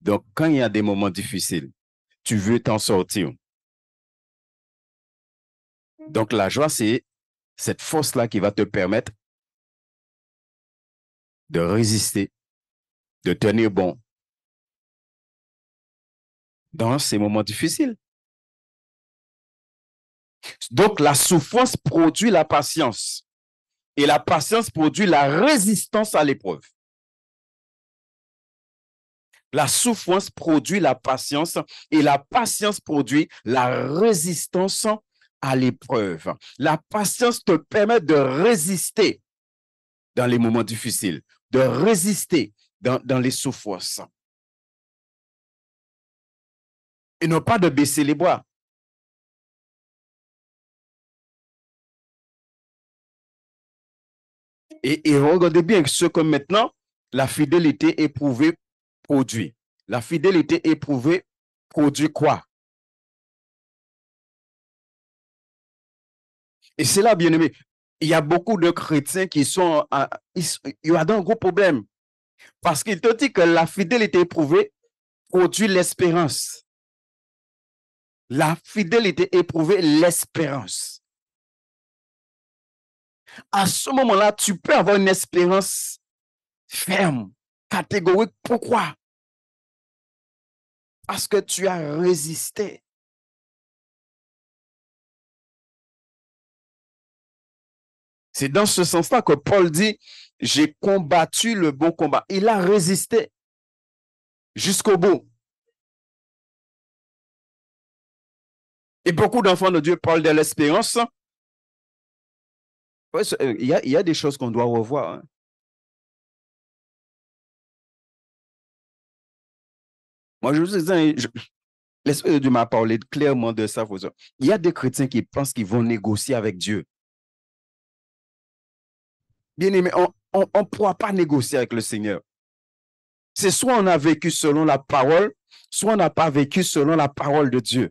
donc quand il y a des moments difficiles, tu veux t'en sortir. Donc la joie, c'est cette force-là qui va te permettre de résister, de tenir bon dans ces moments difficiles. Donc la souffrance produit la patience et la patience produit la résistance à l'épreuve. La souffrance produit la patience et la patience produit la résistance à l'épreuve. La patience te permet de résister dans les moments difficiles, de résister dans les souffrances. Et non pas de baisser les bras. Et regardez bien ce que maintenant la fidélité éprouvée produit. La fidélité éprouvée produit quoi? Et c'est là, bien aimé, il y a beaucoup de chrétiens qui sont, il y a un gros problème. Parce qu'il te dit que la fidélité éprouvée produit l'espérance. La fidélité éprouvée, l'espérance. À ce moment-là, tu peux avoir une espérance ferme, catégorique. Pourquoi? Parce que tu as résisté. C'est dans ce sens-là que Paul dit, j'ai combattu le bon combat. Il a résisté jusqu'au bout. Et beaucoup d'enfants de Dieu parlent de l'espérance. Il y a des choses qu'on doit revoir. Hein. Moi, je vous dis, l'Esprit de Dieu m'a parlé clairement de ça. Il y a des chrétiens qui pensent qu'ils vont négocier avec Dieu. Bien aimé, on ne pourra pas négocier avec le Seigneur. C'est soit on a vécu selon la parole, soit on n'a pas vécu selon la parole de Dieu.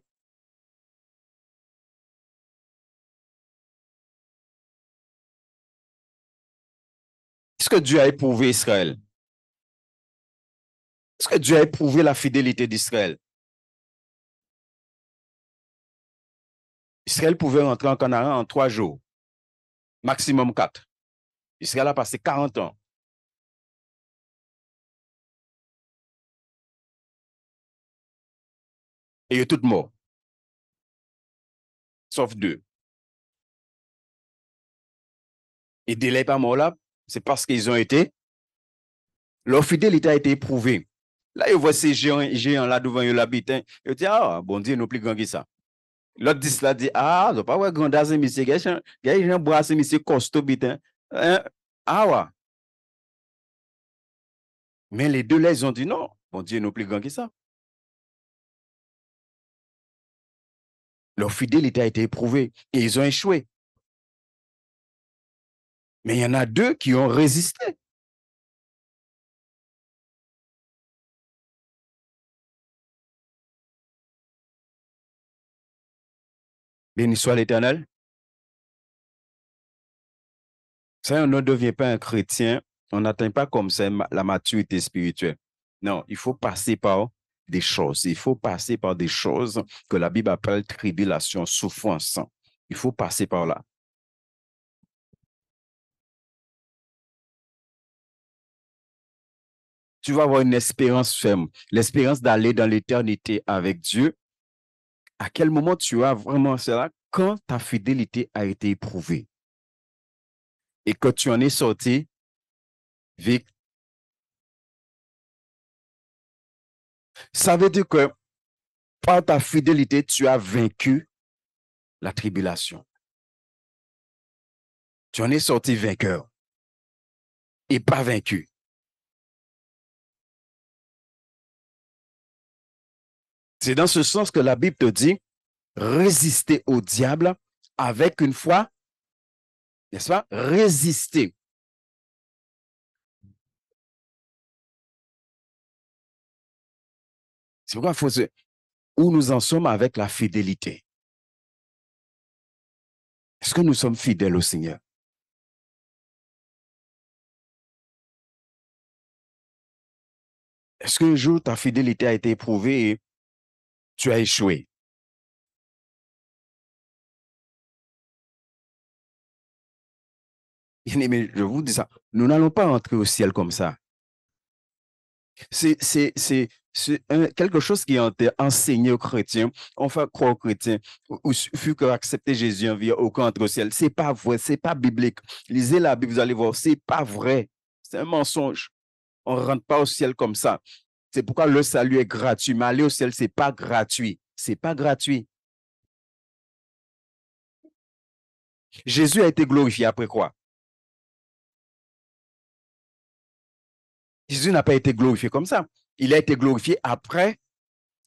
Est-ce que Dieu a éprouvé Israël? Est-ce que Dieu a éprouvé la fidélité d'Israël? Israël pouvait rentrer en Canaan en 3 jours, maximum 4. Israël a passé 40 ans. Et ils sont tous morts. Sauf 2. Et délai pas mort là, c'est parce qu'ils ont été, leur fidélité a été éprouvée. Là, ils voient ces géants là devant eux l'habitent. Ils disent, ah, bon Dieu, nous plus grand que ça. L'autre dit cela, dit, ah, je pas ouais, grand as monsieur, il y a un bras, monsieur costaud, bitin. Ah, ouais. Mais les deux là, ils ont dit non, bon Dieu, nous plus grand que ça. Leur fidélité a été éprouvée et ils ont échoué. Mais il y en a 2 qui ont résisté. Béni soit l'Éternel. Ça, on ne devient pas un chrétien, on n'atteint pas comme ça la maturité spirituelle. Non, il faut passer par des choses. Il faut passer par des choses que la Bible appelle tribulation, souffrance. Il faut passer par là. Tu vas avoir une espérance ferme, l'espérance d'aller dans l'éternité avec Dieu. À quel moment tu as vraiment cela? Quand ta fidélité a été éprouvée et que tu en es sorti vite. Ça veut dire que par ta fidélité, tu as vaincu la tribulation. Tu en es sorti vainqueur et pas vaincu. C'est dans ce sens que la Bible te dit, résister au diable avec une foi, n'est-ce pas? Résister. C'est pourquoi il faut se... Où nous en sommes avec la fidélité. Est-ce que nous sommes fidèles au Seigneur? Est-ce qu'un jour ta fidélité a été éprouvée et tu as échoué? Bien-aimé, je vous dis ça, nous n'allons pas entrer au ciel comme ça. C'est quelque chose qui a été enseigné aux chrétiens. On fait croire aux chrétiens, il suffit qu'accepter Jésus en vie, aucun entre au ciel. C'est pas vrai, c'est pas biblique. Lisez la Bible, vous allez voir, c'est pas vrai. C'est un mensonge. On ne rentre pas au ciel comme ça. C'est pourquoi le salut est gratuit. Mais aller au ciel, c'est pas gratuit. C'est pas gratuit. Jésus a été glorifié après quoi? Jésus n'a pas été glorifié comme ça. Il a été glorifié après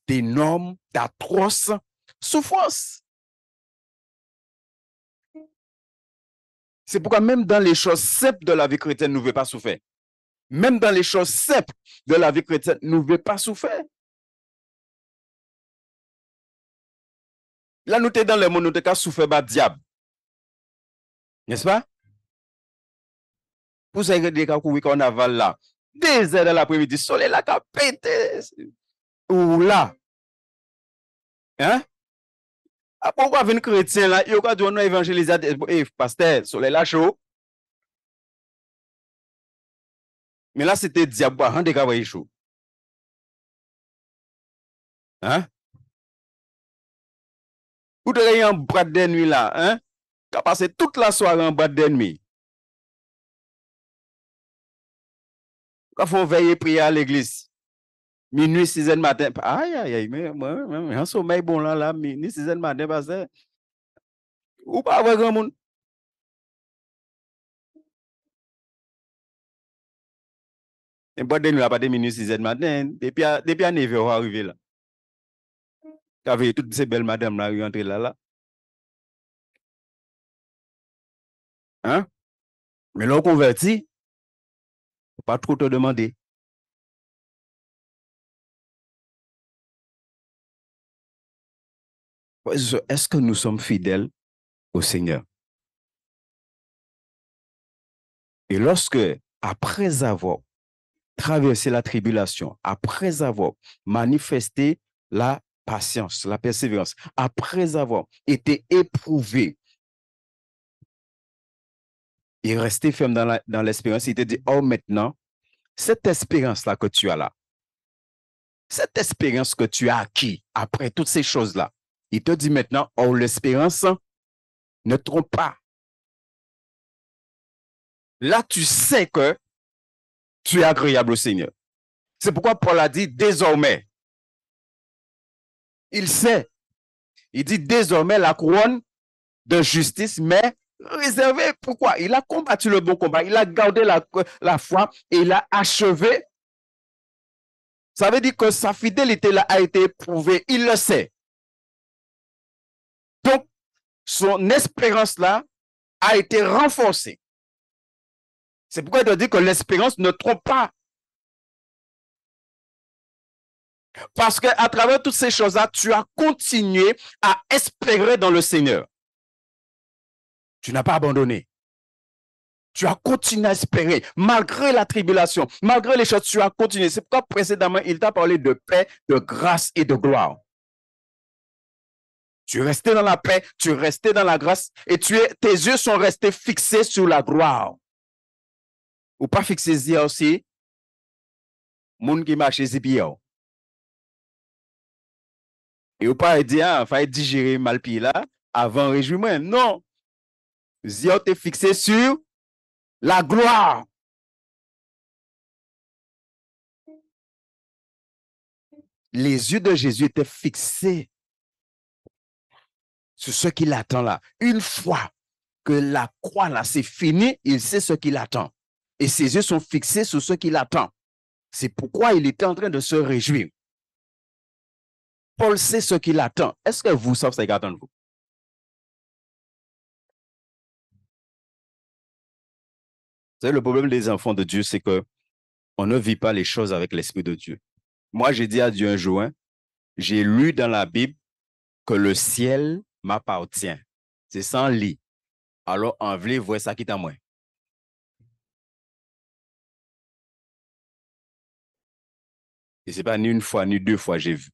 d'énormes, d'atroces souffrances. C'est pourquoi même dans les choses simples de la vie chrétienne, nous ne voulons pas souffrir. Même dans les choses simples de la vie chrétienne, nous ne voulons pas souffrir. Là, nous sommes dans le monde, nous sommes souffrir par le diable. N'est-ce pas? Pour ça, il y a des carnaval là. 2 heures de l'après-midi, soleil là, qui a pété. Ou là. Hein? Pourquoi venir chrétien là? Il y a des évangéliser, pasteur, soleil là chaud. Mais là, c'était diable, hein, des gars, chaud. Hein? Vous avez un bras de nuit là, hein? Qui a passé toute la soirée en bras de nuit. Quand il faut veiller prier à l'église, minuit, 6 heures du matin, aïe, aïe, aïe, mais moi, un sommeil bon là, minuit, 6 heures du matin, parce que, ou pas avoir grand monde. Un bras de nuit là, pas de minuit, 6 heures du matin, depuis à 9 heures arrivé là. Tu avais toutes ces belles madames là, rentrées là. Hein? Mais l'on converti, faut pas trop te demander. Est-ce que nous sommes fidèles au Seigneur? Et lorsque après avoir traversé la tribulation, après avoir manifesté la patience, la persévérance, après avoir été éprouvé et resté ferme dans l'espérance, il te dit, oh, maintenant, cette espérance-là que tu as là, cette espérance que tu as acquis après toutes ces choses-là, il te dit maintenant, oh, l'espérance ne trompe pas. Là, tu sais que tu es agréable au Seigneur. C'est pourquoi Paul a dit désormais. Il sait. Il dit désormais la couronne de justice, mais réservée. Pourquoi? Il a combattu le bon combat. Il a gardé la foi et il a achevé. Ça veut dire que sa fidélité là a été éprouvée. Il le sait. Donc, son espérance là a été renforcée. C'est pourquoi il te dit que l'espérance ne trompe pas. Parce qu'à travers toutes ces choses-là, tu as continué à espérer dans le Seigneur. Tu n'as pas abandonné. Tu as continué à espérer, malgré la tribulation, malgré les choses, tu as continué. C'est pourquoi précédemment, il t'a parlé de paix, de grâce et de gloire. Tu es resté dans la paix, tu es resté dans la grâce et tes yeux sont restés fixés sur la gloire. Ou pas fixés aussi, moun qui marche bien. Et ou pas dire, il faut digérer mal pied là avant réjouir. Non. Zio t'es fixé sur la gloire. Les yeux de Jésus étaient fixés sur ce qu'il attend là. Une fois que la croix là, c'est fini, il sait ce qu'il attend. Et ses yeux sont fixés sur ce qu'il attend. C'est pourquoi il était en train de se réjouir. Paul sait ce qu'il attend. Est-ce que vous savez ce qu'il attend de vous? Vous savez, le problème des enfants de Dieu, c'est que on ne vit pas les choses avec l'Esprit de Dieu. Moi, j'ai dit à Dieu un jour, hein, j'ai lu dans la Bible que le ciel m'appartient. C'est sans lit. Alors, en vrai, voir ça qui est à moi. Et ce n'est pas ni une fois, ni deux fois j'ai vu.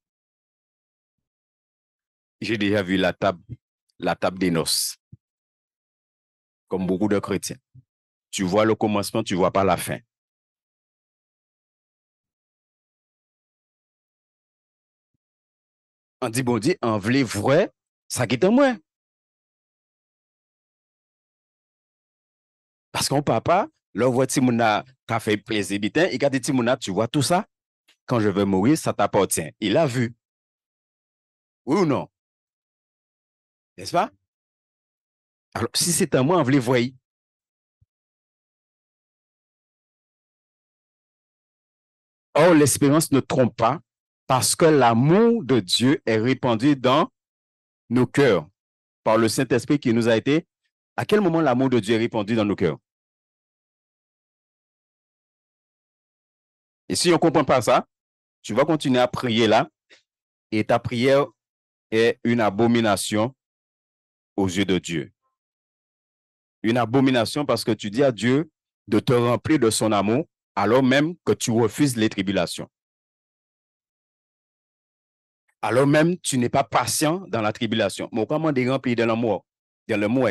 J'ai déjà vu la table des noces. Comme beaucoup de chrétiens. Tu vois le commencement, tu ne vois pas la fin. On dit, bon Dieu, en vrai, vrai, ça qui est à moi. Parce qu'on papa, là, voit Timouna qui a fait plaisir, il a dit, Timouna, tu vois tout ça? Quand je vais mourir, ça t'appartient. Il a vu. Oui ou non? N'est-ce pas? Alors, si c'est à moi, on veut voir. Or, l'espérance ne trompe pas parce que l'amour de Dieu est répandu dans nos cœurs par le Saint-Esprit qui nous a été. À quel moment l'amour de Dieu est répandu dans nos cœurs? Et si on ne comprend pas ça, tu vas continuer à prier là et ta prière est une abomination aux yeux de Dieu. Une abomination parce que tu dis à Dieu de te remplir de son amour alors même que tu refuses les tribulations. Alors même tu n'es pas patient dans la tribulation. Mais comment de remplir de l'amour? Dans le mois.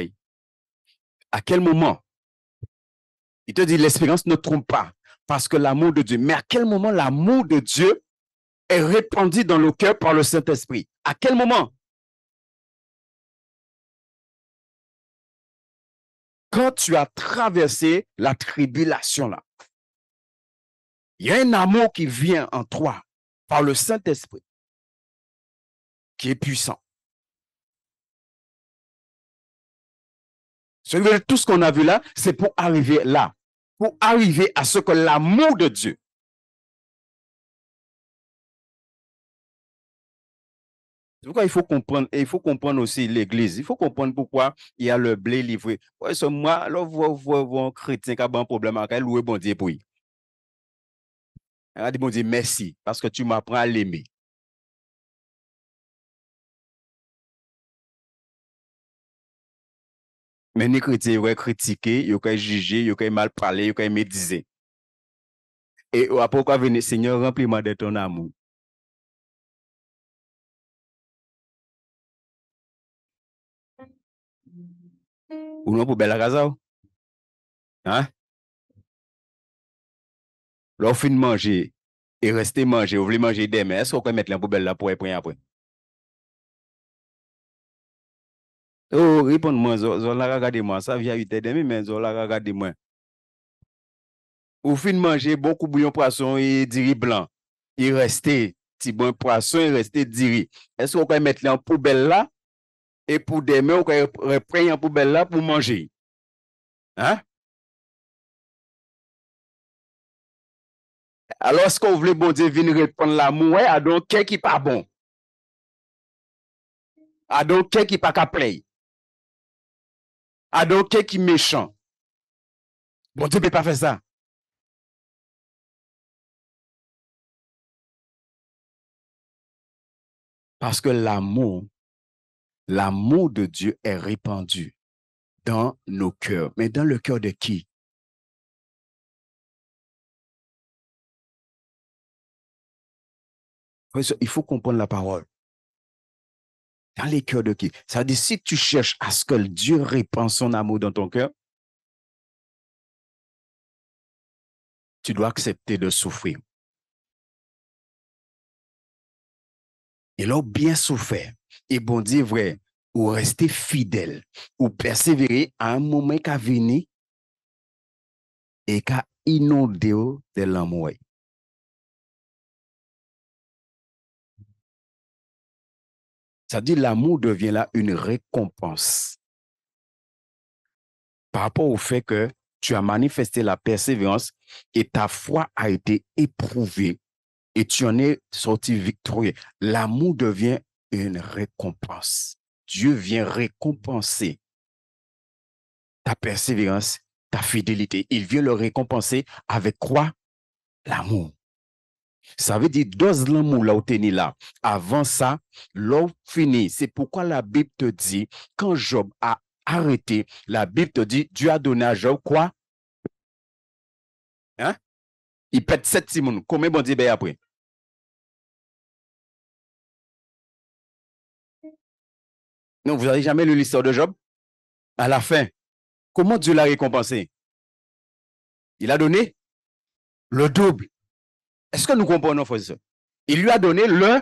À quel moment? Il te dit l'espérance ne trompe pas parce que l'amour de Dieu. Mais à quel moment l'amour de Dieu est répandu dans nos cœurs par le Saint-Esprit? À quel moment? Quand tu as traversé la tribulation là, il y a un amour qui vient en toi par le Saint-Esprit qui est puissant. Tout ce qu'on a vu là, c'est pour arriver là, pour arriver à ce que l'amour de Dieu. C'est pourquoi il faut comprendre, et il faut comprendre aussi l'Église. Il faut comprendre pourquoi il y a le blé livré. Ouais, moi, alors, vous chrétien qui a un problème avec louer bon Dieu pour lui. Elle a dit, bon Dieu, merci, parce que tu m'apprends à l'aimer. Mais les chrétiens, ils vont critiquer, ils vont juger, ils vont mal parler, ils vont médiser. Et après, quoi venir, Seigneur, remplis-moi de ton amour. Ou non, pour belle la casa? Hein? Là, fin de manger et rester manger, vous voulez manger demain, est-ce qu'on peut mettre la poubelle là pour après? Oh, réponds-moi, Zola, regardez-moi, ça vient 8 demi, mais Zola, regardez-moi. Ou fin de manger beaucoup bouillon poisson et diri blanc. Il restait, petit bon poisson, il restait diri. Est-ce qu'on peut mettre la poubelle là et pour demain, on peut reprendre la poubelle là pour manger? Hein? Alors, est-ce qu'on voulait bon Dieu venir répondre l'amour à donc quelqu'un qui pas bon? À donc quelqu'un qui pas qu'à play? À donc quelqu'un qui méchant? Bon Dieu peut pas faire ça. Parce que l'amour de Dieu est répandu dans nos cœurs. Mais dans le cœur de qui? Il faut comprendre la parole. Dans les cœurs de qui? Ça veut dire, si tu cherches à ce que Dieu répand son amour dans ton cœur, tu dois accepter de souffrir. Et là, bien souffert. Et bon Dieu, vrai, ou rester fidèle, ou persévérer à un moment qui a venu et qui a inondé de l'amour. Ça dit l'amour devient là une récompense par rapport au fait que tu as manifesté la persévérance et ta foi a été éprouvée et tu en es sorti victorieux. L'amour devient une récompense. Dieu vient récompenser ta persévérance, ta fidélité. Il vient le récompenser avec quoi? L'amour. Ça veut dire, dose l'amour là où tu es là. Avant ça, l'eau fini. C'est pourquoi la Bible te dit, quand Job a arrêté, la Bible te dit, Dieu a donné à Job quoi? Hein? Il pète 7 Simon. Combien bon Dieu ben après? Non, vous n'avez jamais lu l'histoire de Job? À la fin, comment Dieu l'a récompensé? Il a donné le double. Est-ce que nous comprenons, frère? Il lui a donné le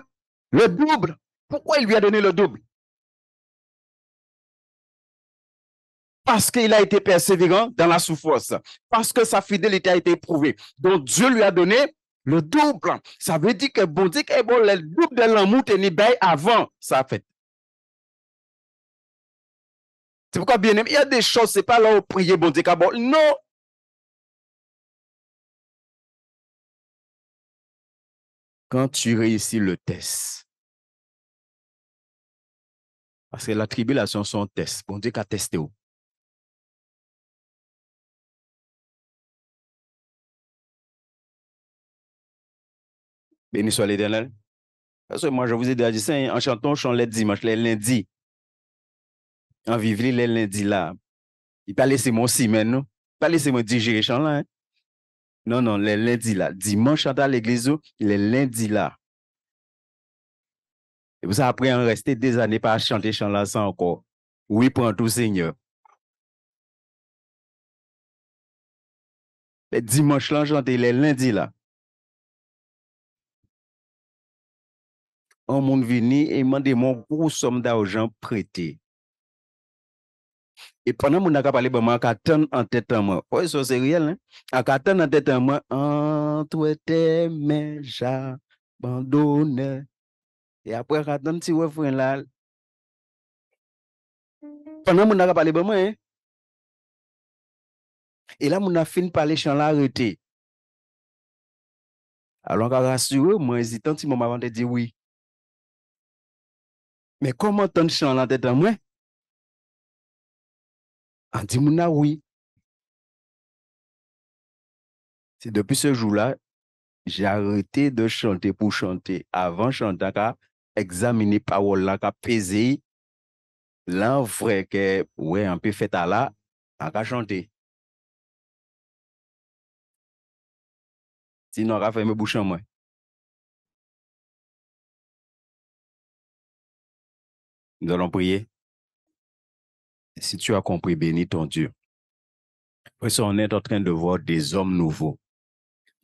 double. Pourquoi il lui a donné le double? Parce qu'il a été persévérant dans la souffrance. Parce que sa fidélité a été éprouvée. Donc Dieu lui a donné le double. Ça veut dire que bon Dieu, bon, le double de l'amour tenu avant ça fait. C'est pourquoi bien aimé, il y a des choses, c'est pas là où prier bon Dieu. Non. Quand tu réussis le test, parce que la tribulation, c'est un test. Bon Dieu qu'a testé où? Béni soit l'Éternel. Parce que moi, je vous ai déjà dit ça, en chantant, on chante les dimanches, les lundis. En vivre les lundis là. Il pas laisser mon semaine, non? Pas laisser moi digérer chant là. Hein? Non, non, les lundis là. Dimanche, chante à l'église, les lundis là. Et vous après, on restait des années pas à chanter chant là sans encore. Oui, pour tout Seigneur. Les dimanches là, chanter les lundis là. Un monde venu et demandé mon gros somme d'argent prêté. Et pendant que je parlé, je attends en tête en moi. Oui, ça c'est réel. Hein? Attends en tête en moi. Entre tes mains, j'abandonne. Et après, attends si refrain là. Pendant que je parlé, hein? Et là, je fini par les chants là arrêté. Alors, je rassure, moi, hésitant, si je avant de dire oui. Mais comment tant de chants là en tête en moi? On dit, oui. C'est depuis ce jour-là, j'ai arrêté de chanter pour chanter. Avant, chanter, examiner parole là, peser Là, vrai que, ouais, un peu fait à là, on va chanter. Sinon, on va faire mes bouchons, moi. Nous allons prier. Si tu as compris, bénis ton Dieu. Parce qu'on est en train de voir des hommes nouveaux.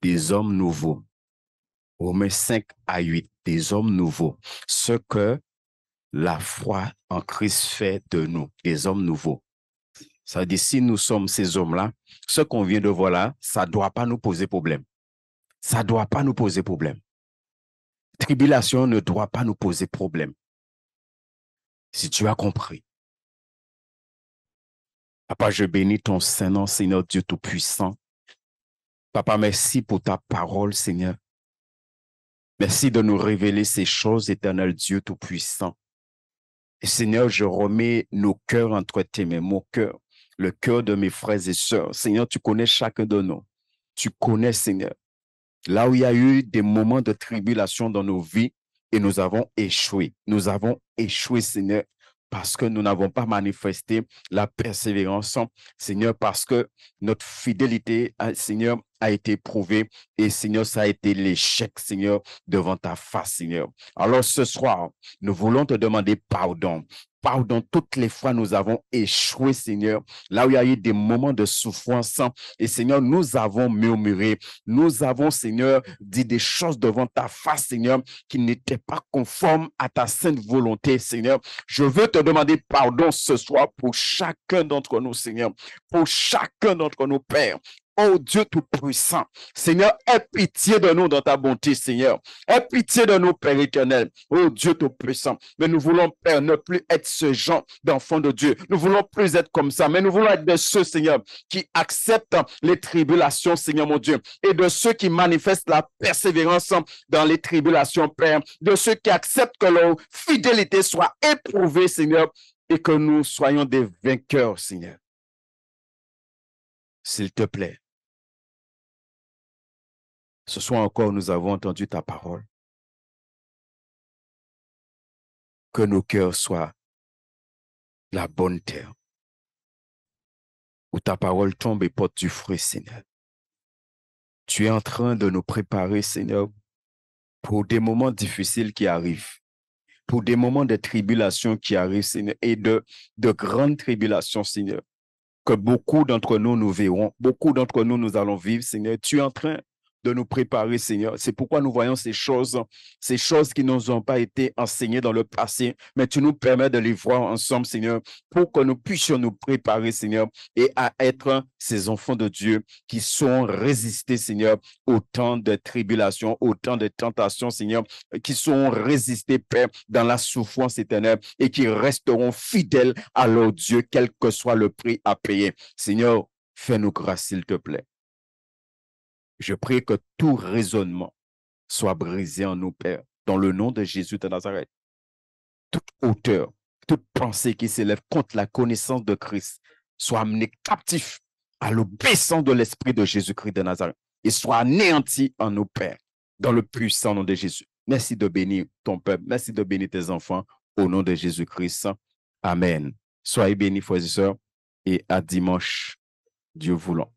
Des hommes nouveaux. Romains 5 à 8. Des hommes nouveaux. Ce que la foi en Christ fait de nous. Des hommes nouveaux. Ça veut dire, si nous sommes ces hommes-là, ce qu'on vient de voir là, ça ne doit pas nous poser problème. Ça ne doit pas nous poser problème. Tribulation ne doit pas nous poser problème. Si tu as compris. Papa, je bénis ton Saint-Nom, Seigneur Dieu Tout-Puissant. Papa, merci pour ta parole, Seigneur. Merci de nous révéler ces choses, éternel Dieu Tout-Puissant. Et Seigneur, je remets nos cœurs entre tes mains, mon cœur, le cœur de mes frères et sœurs. Seigneur, tu connais chacun de nous. Tu connais, Seigneur. Là où il y a eu des moments de tribulation dans nos vies et nous avons échoué. Nous avons échoué, Seigneur, parce que nous n'avons pas manifesté la persévérance, Seigneur, parce que notre fidélité, Seigneur, a été prouvée et, Seigneur, ça a été l'échec, Seigneur, devant ta face, Seigneur. Alors ce soir, nous voulons te demander pardon. Pardon, toutes les fois nous avons échoué, Seigneur, là où il y a eu des moments de souffrance. Et Seigneur, nous avons murmuré, nous avons, Seigneur, dit des choses devant ta face, Seigneur, qui n'étaient pas conformes à ta sainte volonté, Seigneur. Je veux te demander pardon ce soir pour chacun d'entre nous, Seigneur, pour chacun d'entre nous, Père. Oh Dieu Tout-Puissant, Seigneur, aie pitié de nous dans ta bonté, Seigneur. Aie pitié de nous, Père éternel. Oh Dieu Tout-Puissant. Mais nous voulons, Père, ne plus être ce genre d'enfants de Dieu. Nous voulons plus être comme ça, mais nous voulons être de ceux, Seigneur, qui acceptent les tribulations, Seigneur mon Dieu, et de ceux qui manifestent la persévérance dans les tribulations, Père, de ceux qui acceptent que leur fidélité soit éprouvée, Seigneur, et que nous soyons des vainqueurs, Seigneur. S'il te plaît. Ce soir encore, nous avons entendu ta parole. Que nos cœurs soient la bonne terre, où ta parole tombe et porte du fruit, Seigneur. Tu es en train de nous préparer, Seigneur, pour des moments difficiles qui arrivent, pour des moments de tribulation qui arrivent, Seigneur, et de grandes tribulations, Seigneur, que beaucoup d'entre nous verrons, beaucoup d'entre nous allons vivre, Seigneur. Tu es en train de nous préparer, Seigneur. C'est pourquoi nous voyons ces choses qui ne nous ont pas été enseignées dans le passé, mais tu nous permets de les voir ensemble, Seigneur, pour que nous puissions nous préparer, Seigneur, et à être ces enfants de Dieu qui sont résistés, Seigneur, au temps de tribulation, au temps de tentation, Seigneur, qui sont résistés, Père, dans la souffrance éternelle et qui resteront fidèles à leur Dieu, quel que soit le prix à payer. Seigneur, fais-nous grâce, s'il te plaît. Je prie que tout raisonnement soit brisé en nous, Père, dans le nom de Jésus de Nazareth. Toute hauteur, toute pensée qui s'élève contre la connaissance de Christ soit amenée captif à l'obéissance de l'Esprit de Jésus-Christ de Nazareth et soit anéanti en nous, Père, dans le puissant nom de Jésus. Merci de bénir ton peuple. Merci de bénir tes enfants au nom de Jésus-Christ. Amen. Soyez bénis, frères et sœurs, et à dimanche, Dieu voulant.